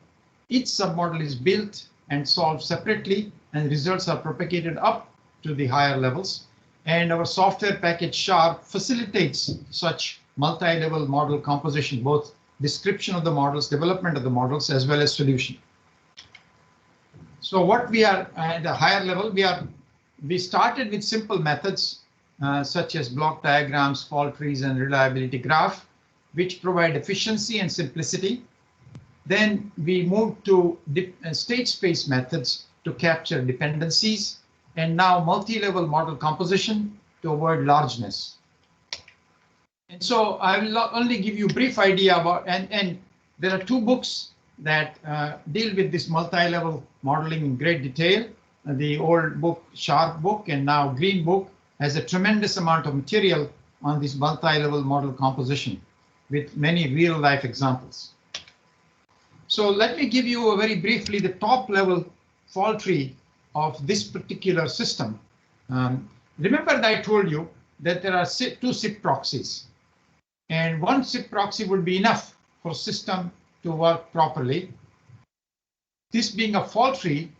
Each submodel is built and solved separately, and results are propagated up to the higher levels. And our software package SHARPE facilitates such multi-level model composition, both description of the models, development of the models, as well as solution. So what we are at a higher level, we started with simple methods such as block diagrams, fault trees, and reliability graph, which provide efficiency and simplicity. Then we moved to state space methods to capture dependencies, and now multi-level model composition to avoid largeness. And so I will only give you a brief idea about, and there are two books that deal with this multi-level modeling in great detail. The old book, SHARPE book, and now Green book has a tremendous amount of material on this multi-level model composition with many real-life examples. So let me give you very briefly the top-level fault tree of this particular system. Remember that I told you that there are two SIP proxies, and one SIP proxy would be enough for system to work properly. This being a fault tree,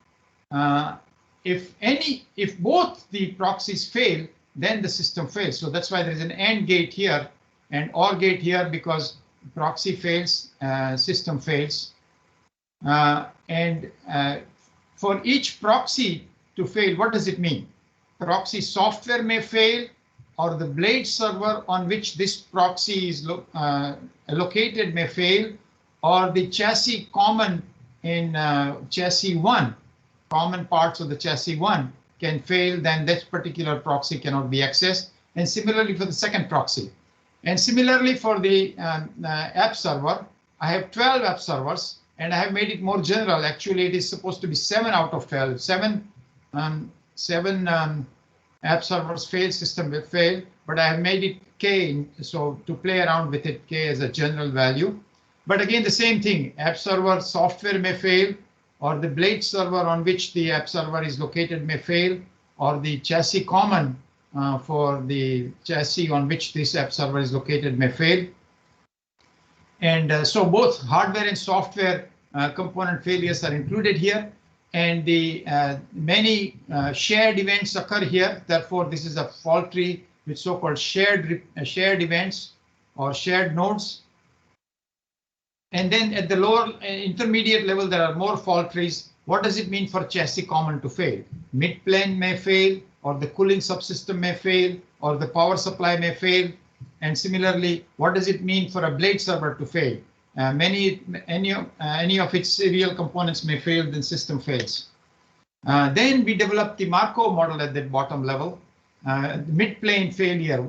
if both the proxies fail, then the system fails. So that's why there is an AND gate here and OR gate here, because proxy fails, system fails. For each proxy to fail, what does it mean? Proxy software may fail, or the blade server on which this proxy is located may fail, or the chassis common in chassis 1, common parts of the chassis 1 can fail, then that particular proxy cannot be accessed. And similarly for the second proxy. And similarly for the app server, I have 12 app servers, and I have made it more general. Actually, it is supposed to be 7 out of 12. Seven app servers fail, system will fail, but I have made it K, so to play around with it, K as a general value. But again, the same thing, app server software may fail, or the blade server on which the app server is located may fail, or the chassis common for the chassis on which this app server is located may fail. And so both hardware and software component failures are included here, and the many shared events occur here. Therefore, this is a fault tree with so-called shared events or shared nodes. And then at the lower intermediate level, there are more fault trees. What does it mean for chassis common to fail? Mid-plane may fail, or the cooling subsystem may fail, or the power supply may fail. And similarly, what does it mean for a blade server to fail? Any of its serial components may fail, then system fails. Then we develop the Markov model at the bottom level, mid-plane failure.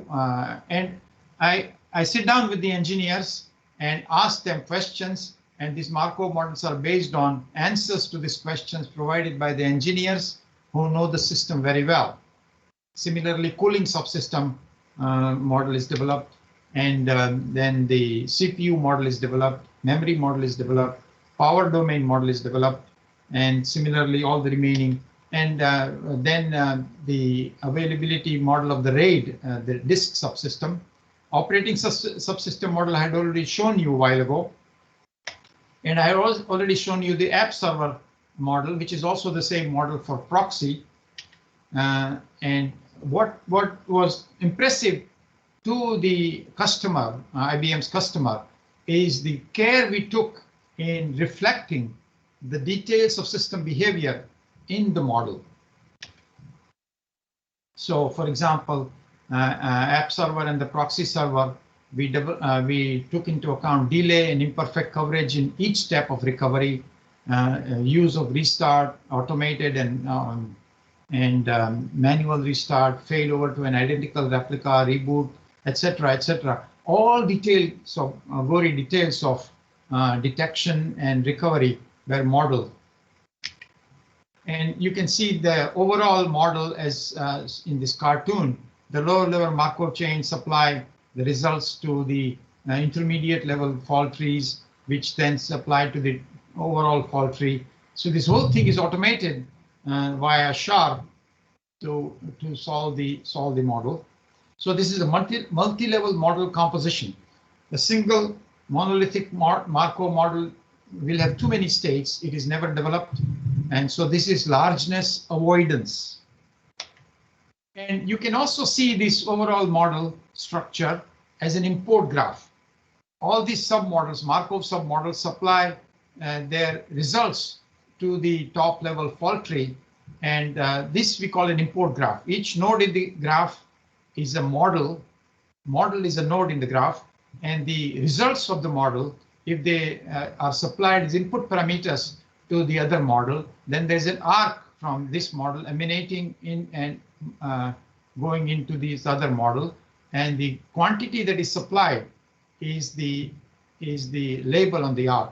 And I sit down with the engineers and ask them questions, and these Markov models are based on answers to these questions provided by the engineers who know the system very well. Similarly, cooling subsystem model is developed, and then the CPU model is developed, memory model is developed, power domain model is developed, and similarly all the remaining. And then the availability model of the RAID, the disk subsystem. Operating subsystem model I had already shown you a while ago. And I have already shown you the app server model, which is also the same model for proxy. And what was impressive to the customer, IBM's customer, is the care we took in reflecting the details of system behavior in the model. So, for example, app server and the proxy server, we took into account delay and imperfect coverage in each step of recovery, use of restart, automated and manual restart, failover to an identical replica, reboot, etc., etc. All details of gory details of detection and recovery were modeled. And you can see the overall model as in this cartoon. The lower level Markov chain supply the results to the intermediate level fault trees, which then supply to the overall fault tree. So this whole thing is automated via SHARPE to solve the model. So this is a multi-level model composition. A single monolithic Markov model will have too many states. It is never developed. And so this is largeness avoidance. And you can also see this overall model structure as an import graph. All these submodels, Markov submodels, supply their results to the top level fault tree. And this we call an import graph. Each node in the graph is a model. Model is a node in the graph, and the results of the model, if they are supplied as input parameters to the other model, then there's an arc from this model emanating in and going into this other model, and the quantity that is supplied is the label on the arc.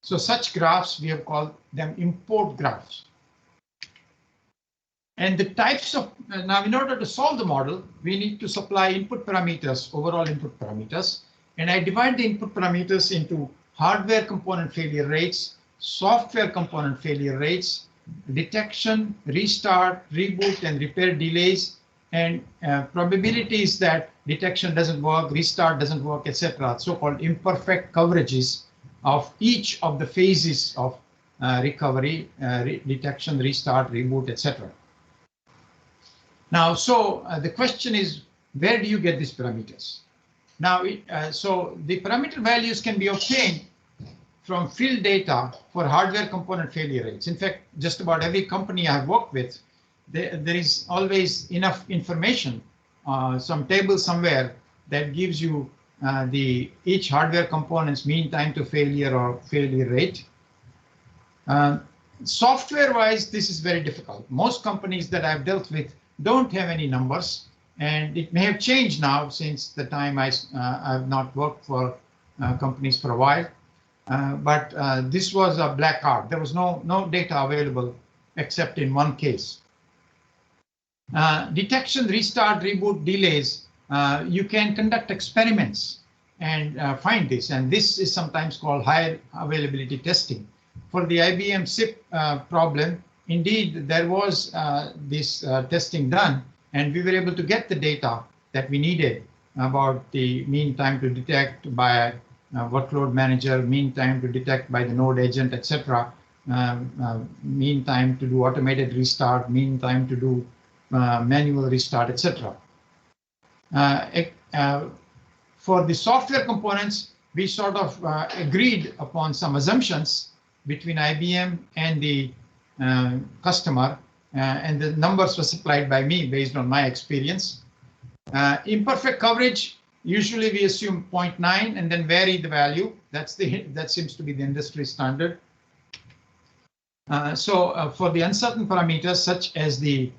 So such graphs, we have called them import graphs. And the types of, now in order to solve the model, we need to supply input parameters, overall input parameters. And I divide the input parameters into hardware component failure rates, software component failure rates, detection, restart, reboot, and repair delays, and probabilities that detection doesn't work, restart doesn't work, etc. So-called imperfect coverages of each of the phases of recovery, detection, restart, reboot, etc. Now, so the question is, where do you get these parameters? Now, so the parameter values can be obtained from field data for hardware component failure rates. In fact, just about every company I have worked with, there is always enough information, some table somewhere that gives you each hardware component's mean time to failure or failure rate. Software-wise, this is very difficult. Most companies that I've dealt with don't have any numbers, and it may have changed now since the time I've not worked for companies for a while. But this was a black art. There was no data available except in one case. Detection, restart, reboot, delays. You can conduct experiments and find this, and this is sometimes called high availability testing. For the IBM SIP problem, indeed, there was this testing done, and we were able to get the data that we needed about the mean time to detect by workload manager, mean time to detect by the node agent, etc. Mean time to do automated restart, mean time to do manual restart, etc. For the software components, we sort of agreed upon some assumptions between IBM and the customer, and the numbers were supplied by me based on my experience. Imperfect coverage, usually we assume 0.9 and then vary the value. That seems to be the industry standard. So for the uncertain parameters, such as the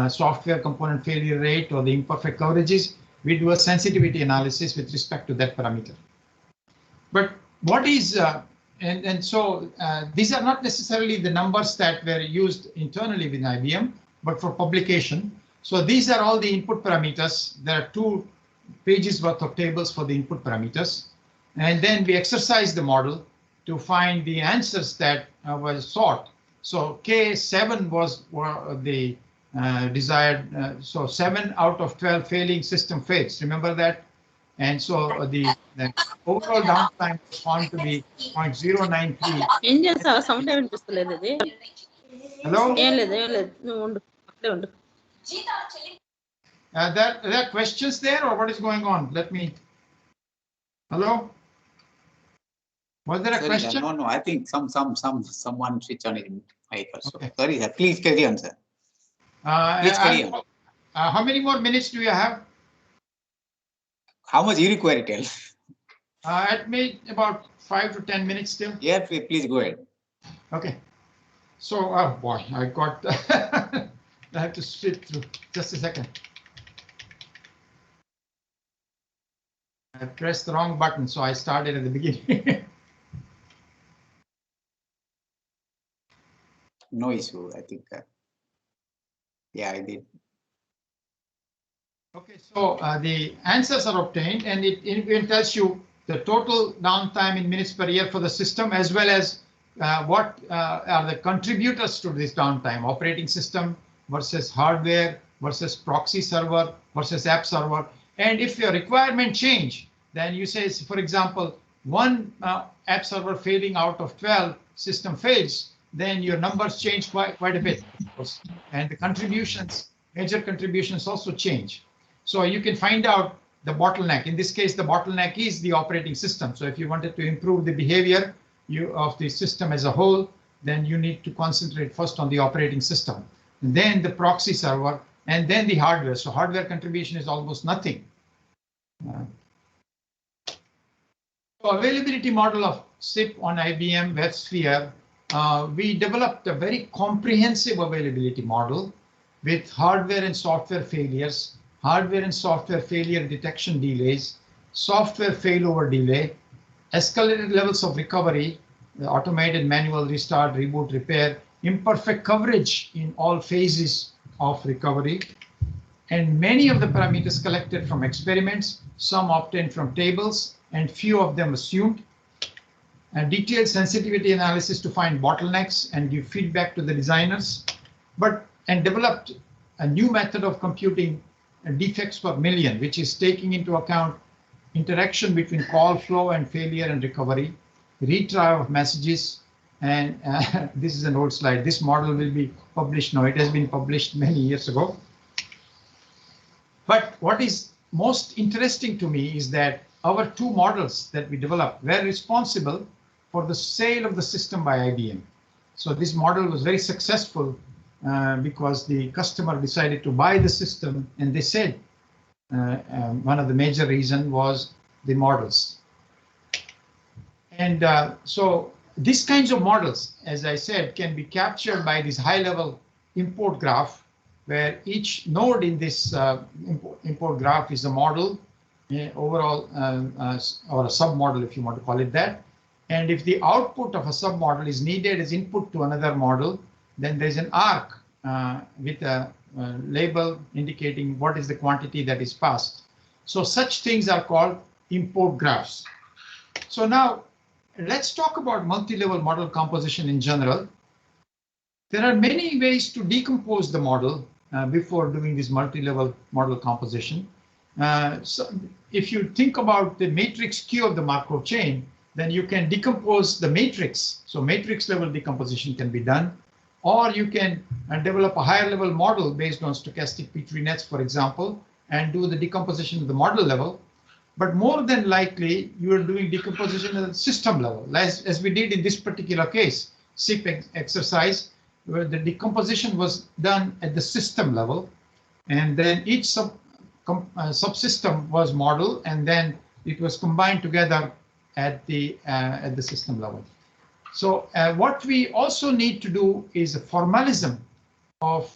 software component failure rate or the imperfect coverages, we do a sensitivity analysis with respect to that parameter. But what is, so these are not necessarily the numbers that were used internally with IBM, but for publication. So these are all the input parameters. There are 2 pages worth of tables for the input parameters. And then we exercise the model to find the answers that were sought. So K7 was the desired, so 7 out of 12 failing system fails. Remember that? And so the overall downtime was found to be 0.093. Indians are sometimes display. Hello? There are questions there, or what is going on? Let me. Hello? Was there a question? No. I think someone switched on his mic also. Okay. Sorry, sir. Please carry on, sir. Please carry on. How many more minutes do you have? How much you require, tell? It may about 5 to 10 minutes still. Yeah, please go ahead. Okay. So, oh boy, I got. I have to split through. Just a second. I pressed the wrong button, so I started at the beginning. No issue, I think. Yeah, I did. Okay, so the answers are obtained, and it tells you the total downtime in minutes per year for the system, as well as what are the contributors to this downtime: operating system versus hardware versus proxy server versus app server. And if your requirement change, then you say, for example, 1 app server failing out of 12 system fails, then your numbers change quite a bit, of course. And the contributions, major contributions also change. So you can find out the bottleneck. In this case, the bottleneck is the operating system. So if you wanted to improve the behavior of the system as a whole, then you need to concentrate first on the operating system, and then the proxy server, and then the hardware. So hardware contribution is almost nothing. So availability model of SIP on IBM Websphere, we developed a very comprehensive availability model with hardware and software failures, hardware and software failure detection delays, software failover delay, escalated levels of recovery, the automated manual restart, reboot, repair, imperfect coverage in all phases of recovery, and many of the parameters collected from experiments, some obtained from tables, and few of them assumed, and detailed sensitivity analysis to find bottlenecks and give feedback to the designers, and developed a new method of computing defects per million, which is taking into account interaction between call flow and failure and recovery, retry of messages, and this is an old slide. This model will be published now. It has been published many years ago. But what is most interesting to me is that our two models that we developed were responsible for the sale of the system by IBM. So this model was very successful because the customer decided to buy the system, and they said one of the major reasons was the models. And so these kinds of models, as I said, can be captured by this high-level import graph, where each node in this import graph is a model, overall, or a submodel, if you want to call it that. And if the output of a submodel is needed as input to another model, then there's an arc with a label indicating what is the quantity that is passed. So such things are called import graphs. So now let's talk about multi-level model composition in general. There are many ways to decompose the model before doing this multi-level model composition. So if you think about the matrix Q of the Markov chain, then you can decompose the matrix. So matrix level decomposition can be done, or you can develop a higher level model based on stochastic P3 nets, for example, and do the decomposition at the model level. But more than likely, you are doing decomposition at the system level, as we did in this particular case, SIP exercise, where the decomposition was done at the system level, and then each subsystem was modeled, and then it was combined together at the system level. So what we also need to do is a formalism of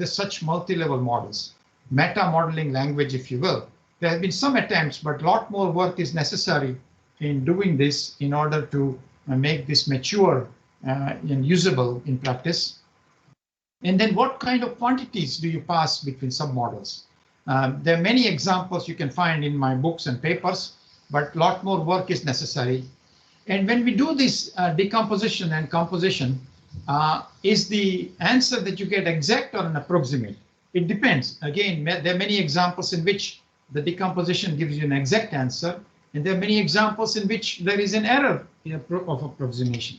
such multi-level models, meta modeling language, if you will. There have been some attempts, but a lot more work is necessary in doing this in order to make this mature and usable in practice. And then what kind of quantities do you pass between submodels? There are many examples you can find in my books and papers, but a lot more work is necessary. And when we do this decomposition and composition, is the answer that you get exact or an approximate? It depends. Again, there are many examples in which the decomposition gives you an exact answer, and there are many examples in which there is an error of approximation.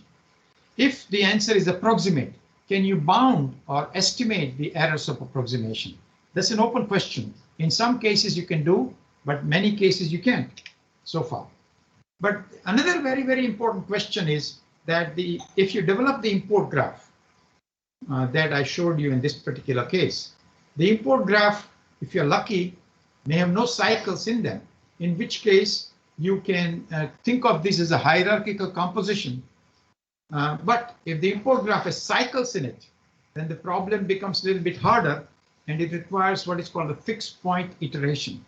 If the answer is approximate, can you bound or estimate the errors of approximation? That's an open question. In some cases you can do, but many cases you can't so far. But another very, very important question is that if you develop the import graph that I showed you in this particular case, the import graph, if you're lucky, may have no cycles in them, in which case you can think of this as a hierarchical composition. But if the import graph has cycles in it, then the problem becomes a little bit harder, and it requires what is called a fixed point iteration.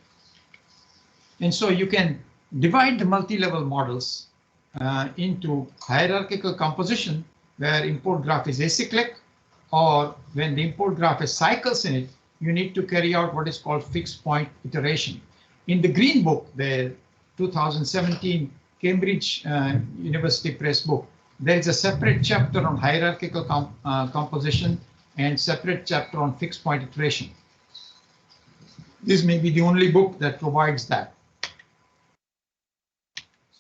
And so you can divide the multi-level models into hierarchical composition, where import graph is acyclic, or when the import graph has cycles in it, you need to carry out what is called fixed point iteration. In the Green Book, the 2017 Cambridge University Press book, there is a separate chapter on hierarchical composition and separate chapter on fixed point iteration. This may be the only book that provides that.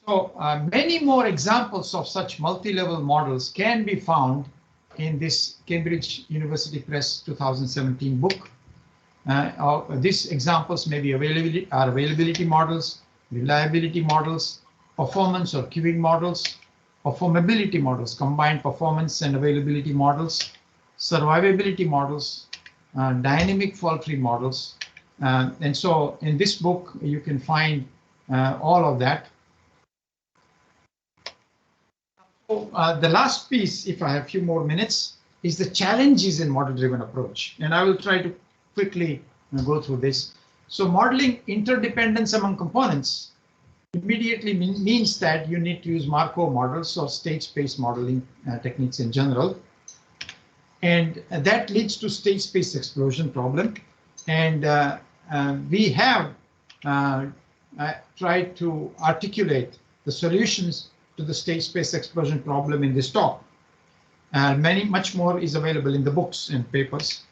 So many more examples of such multi-level models can be found in this Cambridge University Press 2017 book. These examples may be availability models, reliability models, performance or queuing models, performability models, combined performance and availability models, survivability models, dynamic fault-free models. And so in this book, you can find all of that. So, the last piece, if I have a few more minutes, is the challenges in model-driven approach. And I will try to quickly go through this. So modeling interdependence among components immediately means that you need to use Markov models or state space modeling techniques in general. And that leads to state space explosion problem. And we have tried to articulate the solutions to the state space explosion problem in this talk. Much more is available in the books and papers.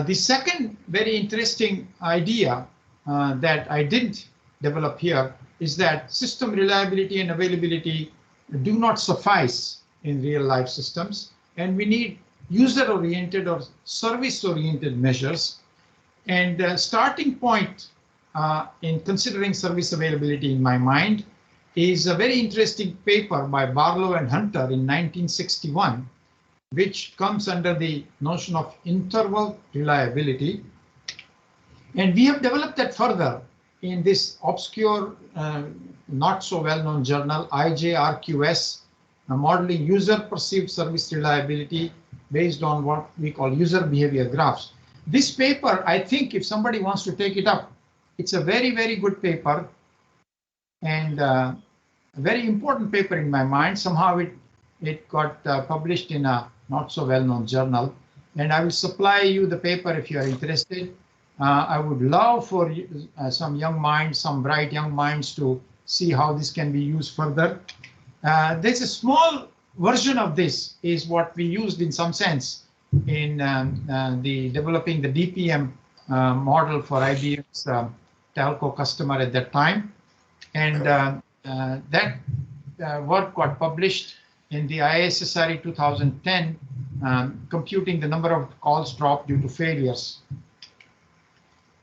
The second very interesting idea that I didn't develop here is that system reliability and availability do not suffice in real life systems, and we need user-oriented or service-oriented measures. And starting point in considering service availability in my mind is a very interesting paper by Barlow and Hunter in 1961, which comes under the notion of interval reliability. And we have developed that further in this obscure, not so well-known journal, IJRQS, modeling user-perceived service reliability based on what we call user behavior graphs. This paper, I think if somebody wants to take it up, it's a very, very good paper and a very important paper in my mind. Somehow it got published in a not so well-known journal, and I will supply you the paper if you are interested. I would love for some young minds, some bright young minds to see how this can be used further. There's a small version of this is what we used in some sense in developing the DPM model for IBM's telco customer at that time. And that work got published in the ISSRE 2010, computing the number of calls dropped due to failures.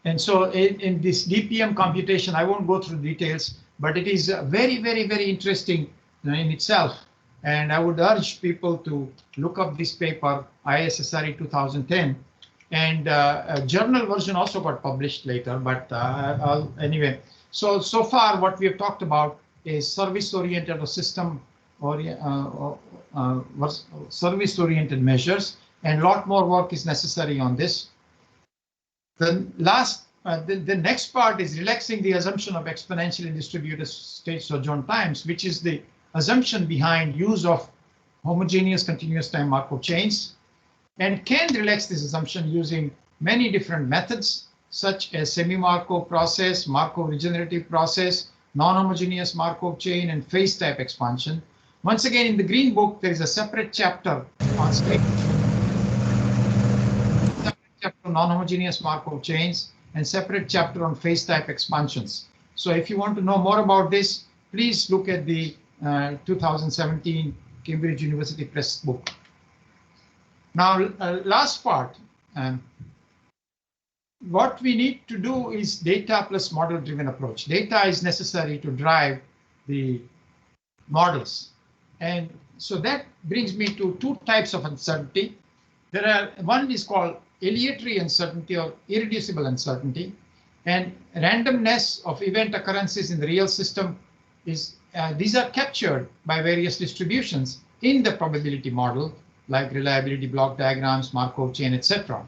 And so in this DPM computation, I won't go through details, but it is very, very, very interesting in itself. And I would urge people to look up this paper, ISSRE 2010. And a journal version also got published later, but anyway. So far what we have talked about is service-oriented or system or service-oriented measures, and a lot more work is necessary on this. The next part is relaxing the assumption of exponentially distributed state sojourn times, which is the assumption behind use of homogeneous continuous time Markov chains, and can relax this assumption using many different methods, such as semi-Markov process, Markov regenerative process, non-homogeneous Markov chain, and phase type expansion. Once again, in the Green Book, there is a separate chapter on non-homogeneous Markov chains and separate chapter on phase type expansions. So if you want to know more about this, please look at the 2017 Cambridge University Press book. Now, last part. What we need to do is data plus model-driven approach. Data is necessary to drive the models. And so that brings me to two types of uncertainty. One is called aleatory uncertainty or irreducible uncertainty. And randomness of event occurrences in the real system is, these are captured by various distributions in the probability model, like reliability block diagrams, Markov chain, etc.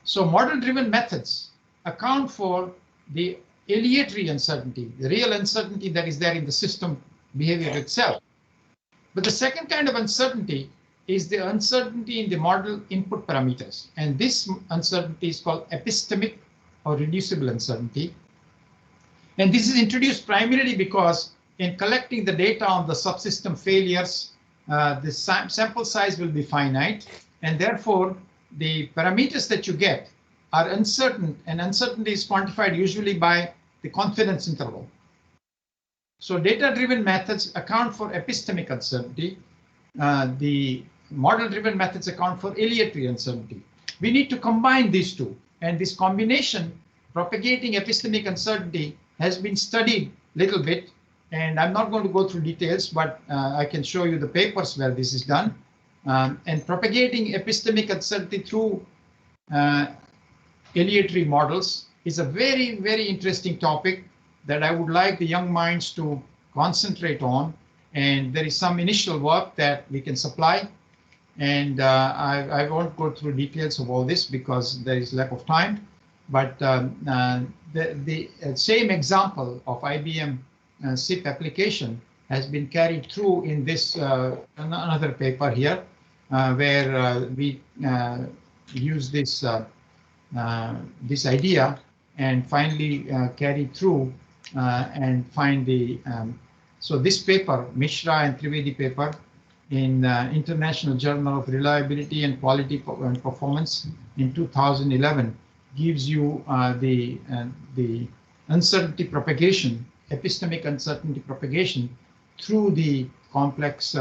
So model-driven methods account for the aleatory uncertainty, the real uncertainty that is there in the system behavior itself. But the second kind of uncertainty is the uncertainty in the model input parameters. And this uncertainty is called epistemic or reducible uncertainty. And this is introduced primarily because in collecting the data on the subsystem failures, the sample size will be finite, and therefore the parameters that you get are uncertain, and uncertainty is quantified usually by the confidence interval. So data-driven methods account for epistemic uncertainty. The model-driven methods account for aleatory uncertainty. We need to combine these two, and this combination, propagating epistemic uncertainty, has been studied a little bit And I'm not going to go through details, but I can show you the papers where this is done. And propagating epistemic uncertainty through aleatory models is a very, very interesting topic that I would like the young minds to concentrate on. And there is some initial work that we can supply. And I won't go through details of all this because there is lack of time. But the same example of IBM SIP application has been carried through in this another paper here, where we use this this idea and finally carry through and find the so this paper, Misra and Trivedi paper in International Journal of Reliability and Quality and Performance in 2011 gives you the uncertainty propagation, epistemic uncertainty propagation through the complex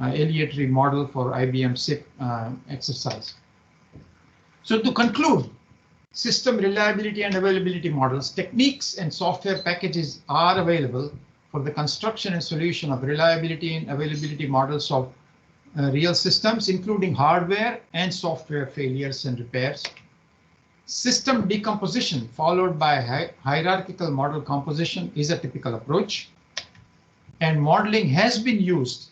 aleatory model for IBM SIP exercise. So to conclude, system reliability and availability models, techniques and software packages are available for the construction and solution of reliability and availability models of real systems, including hardware and software failures and repairs. System decomposition followed by hierarchical model composition is a typical approach. And modeling has been used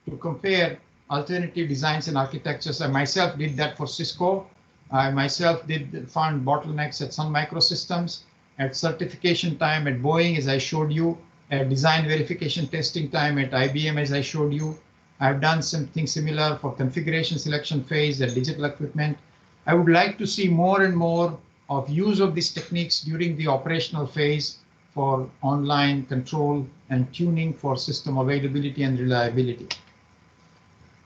to compare alternative designs and architectures. I myself did that for Cisco. I myself found bottlenecks at Sun Microsystems, at certification time at Boeing, as I showed you, at design verification testing time at IBM, as I showed you. I've done something similar for configuration selection phase at digital equipment. I would like to see more and more of use of these techniques during the operational phase for online control and tuning for system availability and reliability.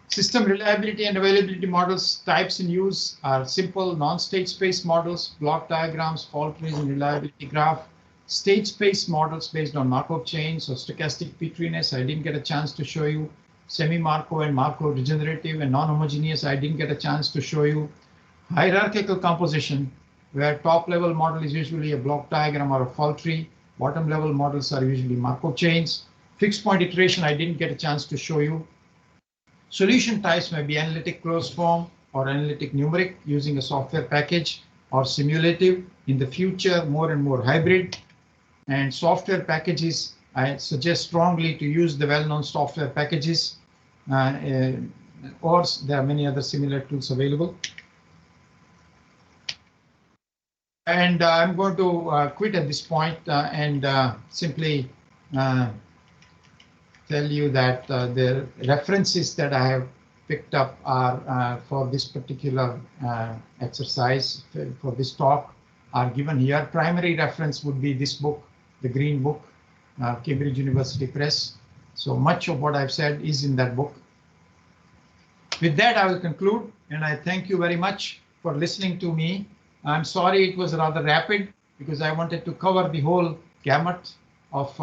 System reliability and availability models types in use are simple non-state space models, block diagrams, fault trees, and reliability graph. State space models based on Markov chains or stochastic petriness, I didn't get a chance to show you. Semi-Markov and Markov regenerative and non-homogeneous, I didn't get a chance to show you. Hierarchical composition, where top level model is usually a block diagram or a fault tree. Bottom level models are usually Markov chains. Fixed point iteration, I didn't get a chance to show you. Solution types may be analytic closed form or analytic numeric using a software package or simulative. In the future, more and more hybrid. And software packages, I suggest strongly to use the well-known software packages, or there are many other similar tools available. And I'm going to quit at this point and simply tell you that the references that I have picked up are for this particular exercise, for this talk, are given here. Primary reference would be this book, the Green Book, Cambridge University Press. So much of what I've said is in that book. With that, I will conclude, and I thank you very much for listening to me. I'm sorry it was rather rapid because I wanted to cover the whole gamut of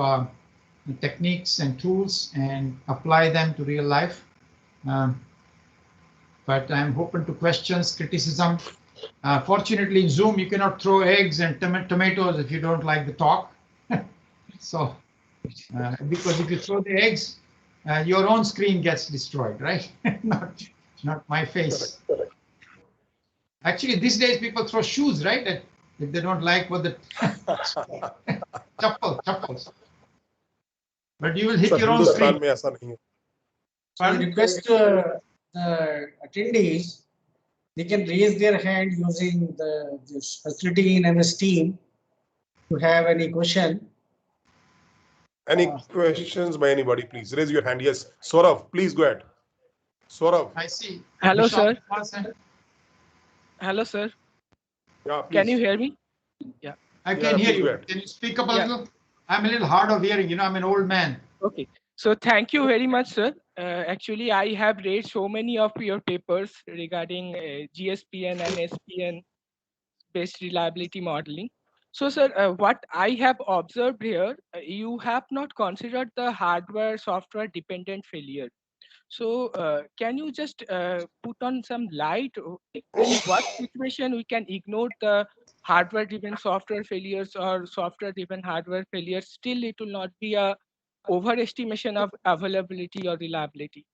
techniques and tools and apply them to real life. But I'm open to questions, criticism. Fortunately, in Zoom, you cannot throw eggs and tomatoes if you don't like the talk. So, because if you throw the eggs, your own screen gets destroyed, right? not my face. Correct. Actually, these days people throw shoes, right? If they don't like what the chappals. But you will hit your own screen. So I request the attendees, they can raise their hand using this facility in MS Team to have any question. Any questions by anybody, please raise your hand. Yes, Saurav, please go ahead. Saurav. I see. Hello, Vishal sir. Kumar. Hello, sir. Yeah, Can you please. hear me? Yeah. I can hear please go you. ahead. Can you speak up a Yeah. little? I'm a little hard of hearing. You know, I'm an old man. Okay. So thank you very much, sir. Actually, I have read so many of your papers regarding GSPN and SPN based reliability modeling. So, sir, what I have observed here, you have not considered the hardware software dependent failure. So can you just put on some light in what situation we can ignore the hardware driven software failures or software driven hardware failures? Still, it will not be a overestimation of availability or reliability.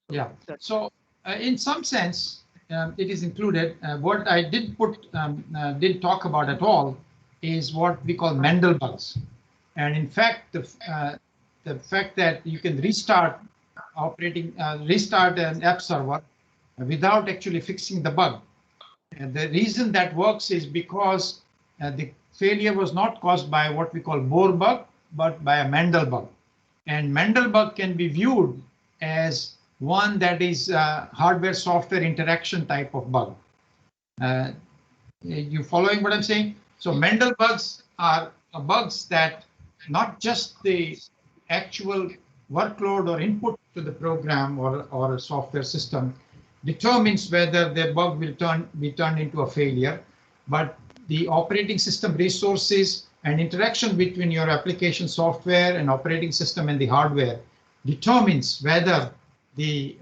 Yeah. So in some sense, it is included. What I didn't talk about at all is what we call Mendel bugs. And in fact, the fact that you can restart an app server without actually fixing the bug. And the reason that works is because the failure was not caused by what we call Bohr bug, but by a Mendel bug. And Mendel bug can be viewed as one that is hardware-software interaction type of bug. You following what I'm saying? So Mendel bugs are bugs that not just the actual workload or input to the program or a software system determines whether the bug will be turned into a failure, but the operating system resources and interaction between your application software and operating system and the hardware determines whether the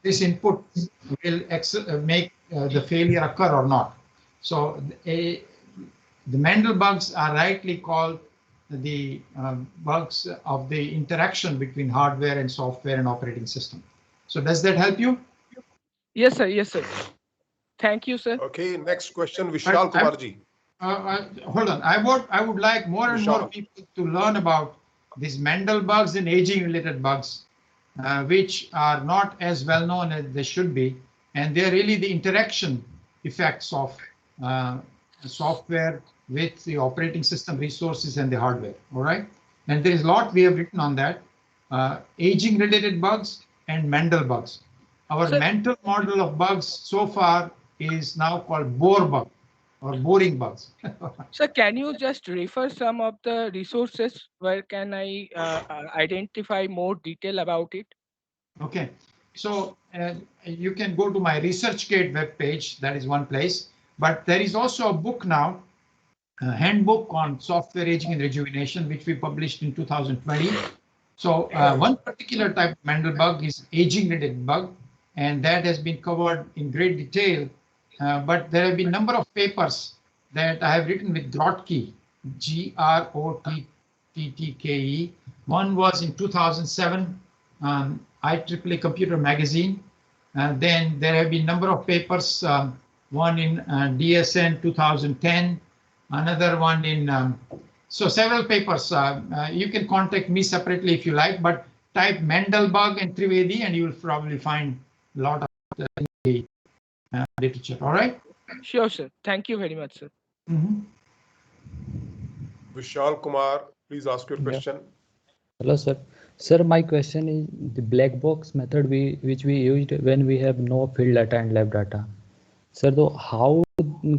this input will make the failure occur or not. So the Mendel bugs are rightly called the bugs of the interaction between hardware and software and operating system. So does that help you? Yes, sir. Yes, sir. Thank you, sir. Okay, next question, Vishal Kumarji. Hold on. I would like more and more people to learn about these Mendel bugs and aging related bugs, which are not as well known as they should be. And they're really the interaction effects of software with the operating system resources and the hardware. All right. And there is a lot we have written on that. Aging related bugs and Mendel bugs. Our mental model of bugs so far is now called Bohr bug or boring bugs. So can you just refer some of the resources where can I identify more detail about it? Okay, so you can go to my ResearchGate webpage. That is one place, but there is also a book now, a handbook on software aging and rejuvenation, which we published in 2020. So one particular type of Mendel bug is aging-related bug, and that has been covered in great detail. But there have been a number of papers that I have written with Grotke, Grottke. One was in 2007, IEEE Computer Magazine. And then there have been a number of papers, one in DSN 2010, another one in, so several papers. You can contact me separately if you like, but type Mendel bug and Trivedi and you will probably find a lot of the literature. All right? Sure, sir. Thank you very much, sir. Vishal Kumar, please ask your question. Hello, sir. Sir, my question is the black box method which we used when we have no field data and lab data. Sir, though, how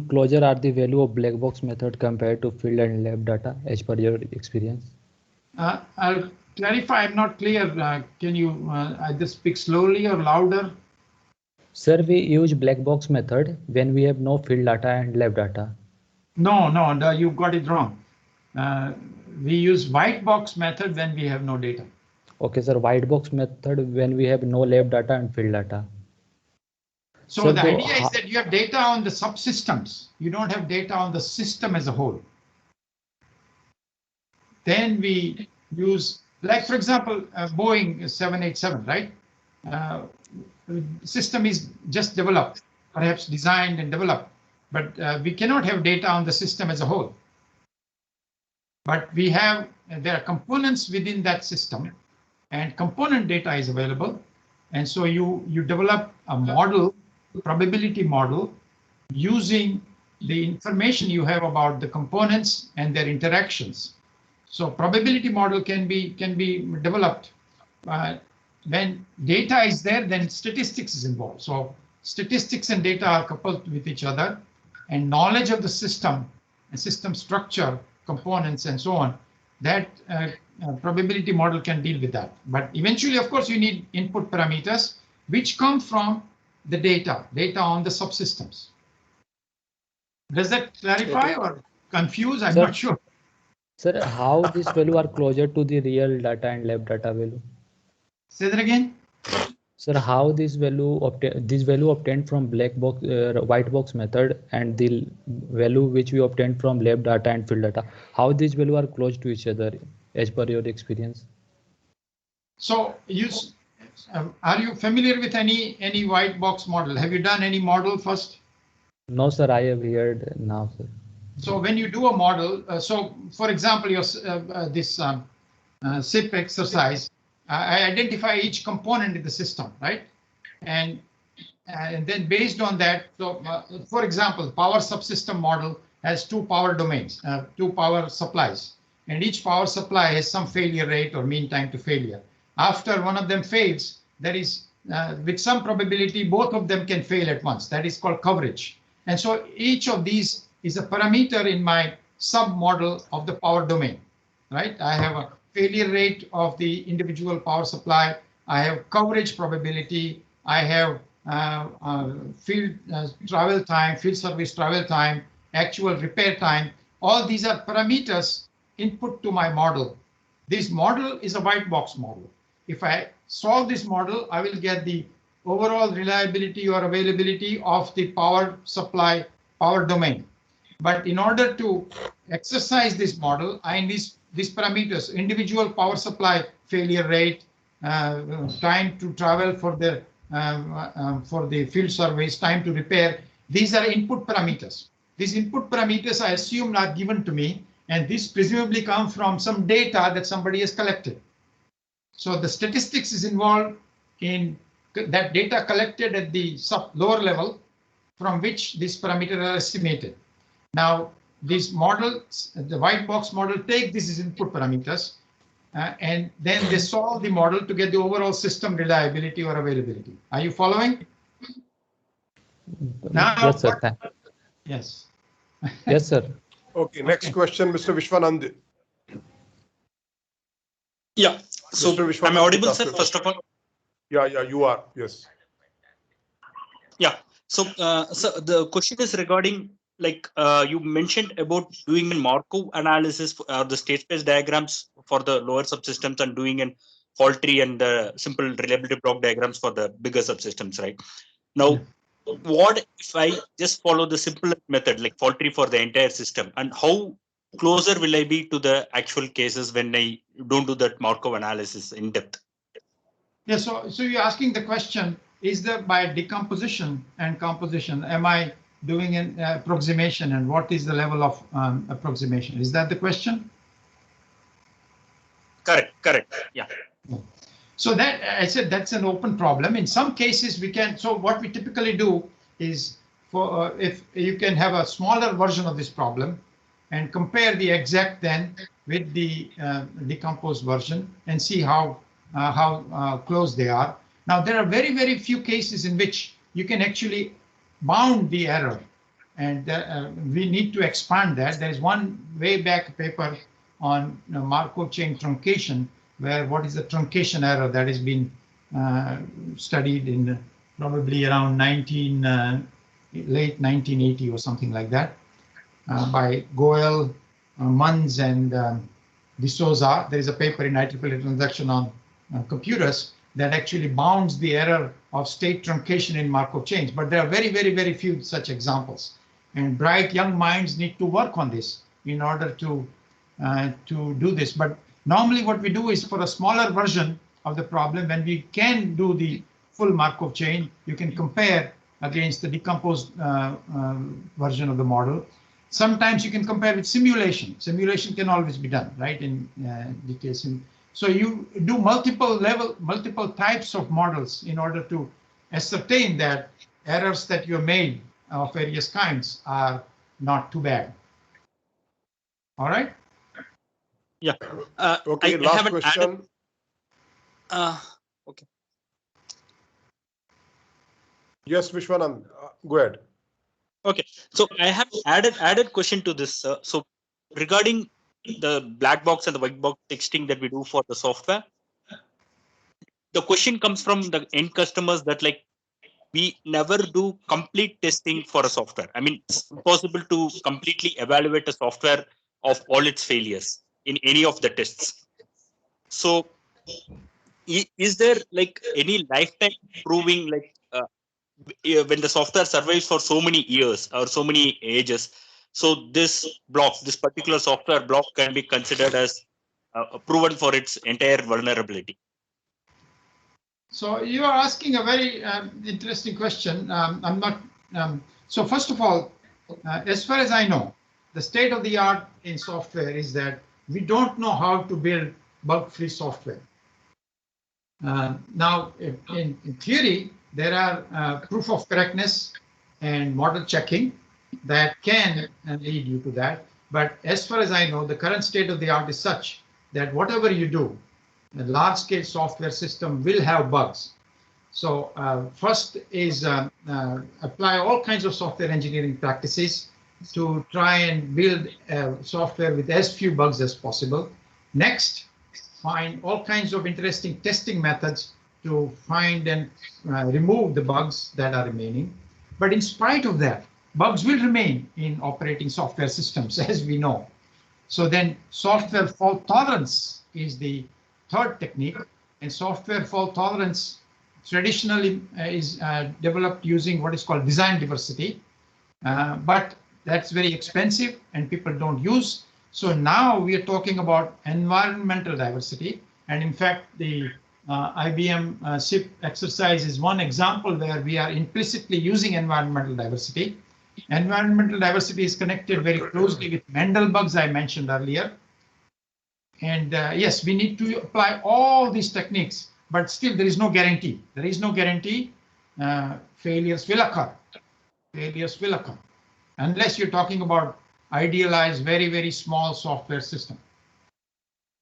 closer are the value of black box method compared to field and lab data as per your experience? I'll clarify. I'm not clear. Can you either speak slowly or louder? Sir, we use black box method when we have no field data and lab data. No, you got it wrong. We use white box method when we have no data. Okay, sir. White box method when we have no lab data and field data. So the idea is that you have data on the subsystems. You don't have data on the system as a whole. Then we use, like for example, Boeing 787, right? System is just developed, perhaps designed and developed, but we cannot have data on the system as a whole. But we have, there are components within that system and component data is available. And so you develop a model, probability model, using the information you have about the components and their interactions. So probability model can be developed. When data is there, then statistics is involved. So statistics and data are coupled with each other, and knowledge of the system and system structure, components, and so on, that probability model can deal with that. But eventually, of course, you need input parameters, which come from the data on the subsystems. Does that clarify or confuse? I'm not sure. Sir, how this value are closer to the real data and lab data value? Say that again. Sir, how this value obtained from black box, white box method and the value which we obtained from lab data and field data, how these value are close to each other? as per your experience? So are you familiar with any white box model? Have you done any model first? No, sir, I have heard now, sir. So when you do a model, so for example, your this SIP exercise, I identify each component in the system, right? And then based on that, so for example, power subsystem model has two power domains, two power supplies, and each power supply has some failure rate or mean time to failure. After one of them fails, there is with some probability both of them can fail at once. That is called coverage. And so each of these is a parameter in my sub model of the power domain, right? I have a failure rate of the individual power supply. I have coverage probability. I have field travel time, field service travel time, actual repair time. All these are parameters input to my model. This model is a white box model. If I solve this model, I will get the overall reliability or availability of the power supply power domain. But in order to exercise this model, I need these parameters: individual power supply failure rate, time to travel for the field service, time to repair. These are input parameters. These input parameters I assume are given to me, and these presumably come from some data that somebody has collected. So the statistics is involved in that data collected at the lower level, from which these parameters are estimated. Now, these models, the white box model, take these as input parameters, and then they solve the model to get the overall system reliability or availability. Are you following? Now, Yes, sir. Yes. Yes, sir. Okay, next question, Mr. Vishwanand. Yeah. So, Mr. Vishwanand, am I audible, please sir? ask your First of all. Yeah, you are. Yes. Yeah. So, so the question is regarding, like you mentioned about doing a Markov analysis or the state space diagrams for the lower subsystems and doing an fault tree and the simple reliability block diagrams for the bigger subsystems, right? Now, what if I just follow the simple method like fault tree for the entire system, and how closer will I be to the actual cases when I don't do that Markov analysis in depth? Yeah, so you're asking the question, is there by decomposition and composition, am I doing an approximation, and what is the level of approximation? Is that the question? Correct. Yeah. So that, I said, that's an open problem. In some cases we can, so what we typically do is, for if you can have a smaller version of this problem and compare the exact then with the decomposed version and see how close they are. Now, there are very, very few cases in which you can actually bound the error, and we need to expand that. There is one way back paper on Markov chain truncation, where what is the truncation error that has been studied in probably around late 1980 or something like that, by Goel, Munz, and D'Souza. There is a paper in IEEE Introduction on computers that actually bounds the error of state truncation in Markov chains. But there are very, very, very few such examples. And bright young minds need to work on this in order to do this. But normally what we do is, for a smaller version of the problem, when we can do the full Markov chain, you can compare against the decomposed version of the model. Sometimes you can compare with simulation. Simulation can always be done, right, in the case. So you do multiple types of models in order to ascertain that errors that you made of various kinds are not too bad. All right? Yeah. Okay, last question. Okay. Yes, Vishwanand, go ahead. Okay. So I have added question to this. So regarding the black box and the white box texting that we do for the software, the question comes from the end customers that, like, we never do complete testing for a software. I mean, it's impossible to completely evaluate a software of all its failures in any of the tests. So is there like any lifetime proving, like when the software survives for so many years or so many ages, so this particular software block can be considered as proven for its entire vulnerability? So you are asking a very interesting question. I'm not. So first of all, as far as I know, the state of the art in software is that we don't know how to build bug-free software. Now, in theory, there are proof of correctness and model checking that can lead you to that. But as far as I know, the current state of the art is such that whatever you do, a large-scale software system will have bugs. So first is apply all kinds of software engineering practices to try and build software with as few bugs as possible. Next, find all kinds of interesting testing methods to find and remove the bugs that are remaining. But in spite of that, bugs will remain in operating software systems, as we know. So then software fault tolerance is the third technique, and software fault tolerance traditionally is developed using what is called design diversity, but that's very expensive and people don't use. So now we are talking about environmental diversity, and in fact the IBM SIP exercise is one example where we are implicitly using environmental diversity. Environmental diversity is connected very closely with Mendel bugs I mentioned earlier. And yes, we need to apply all these techniques, but still there is no guarantee. There is no guarantee. Failures will occur. Failures will occur. Unless you're talking about idealized, very, very small software system.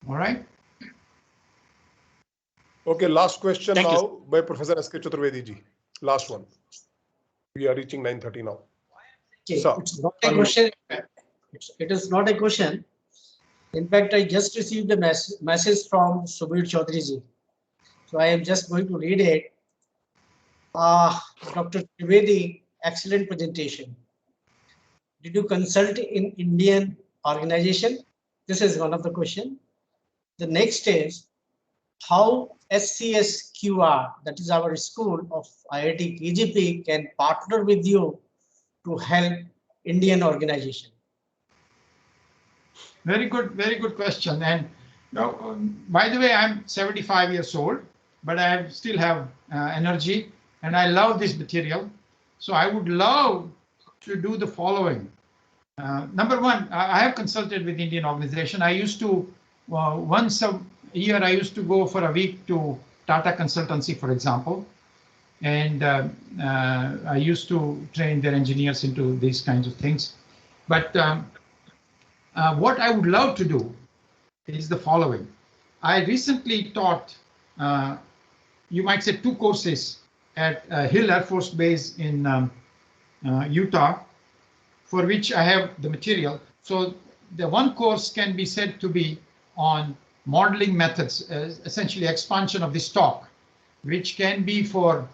All right. Okay, last question Thank now you. by Professor S.K. Trivedi ji. Last one. We are reaching 9:30 now. Okay, Sir, it's not a question. It is not a question. In fact, I just received a message from Subir Chowdhury ji. So I am just going to read it. Dr. Trivedi, excellent presentation. Did you consult in Indian organization? This is one of the questions. The next is how SCSQR, that is our school of IIT KGP, can partner with you to help Indian organization. Very good question. And by the way, I'm 75 years old, but I still have energy and I love this material. So I would love to do the following. Number one, I have consulted with Indian organization. I used to, once a year, I used to go for a week to Tata Consultancy, for example. And I used to train their engineers into these kinds of things. But what I would love to do is the following. I recently taught, you might say, 2 courses at Hill Air Force Base in Utah, for which I have the material. So the one course can be said to be on modeling methods, essentially expansion of this talk, which can be for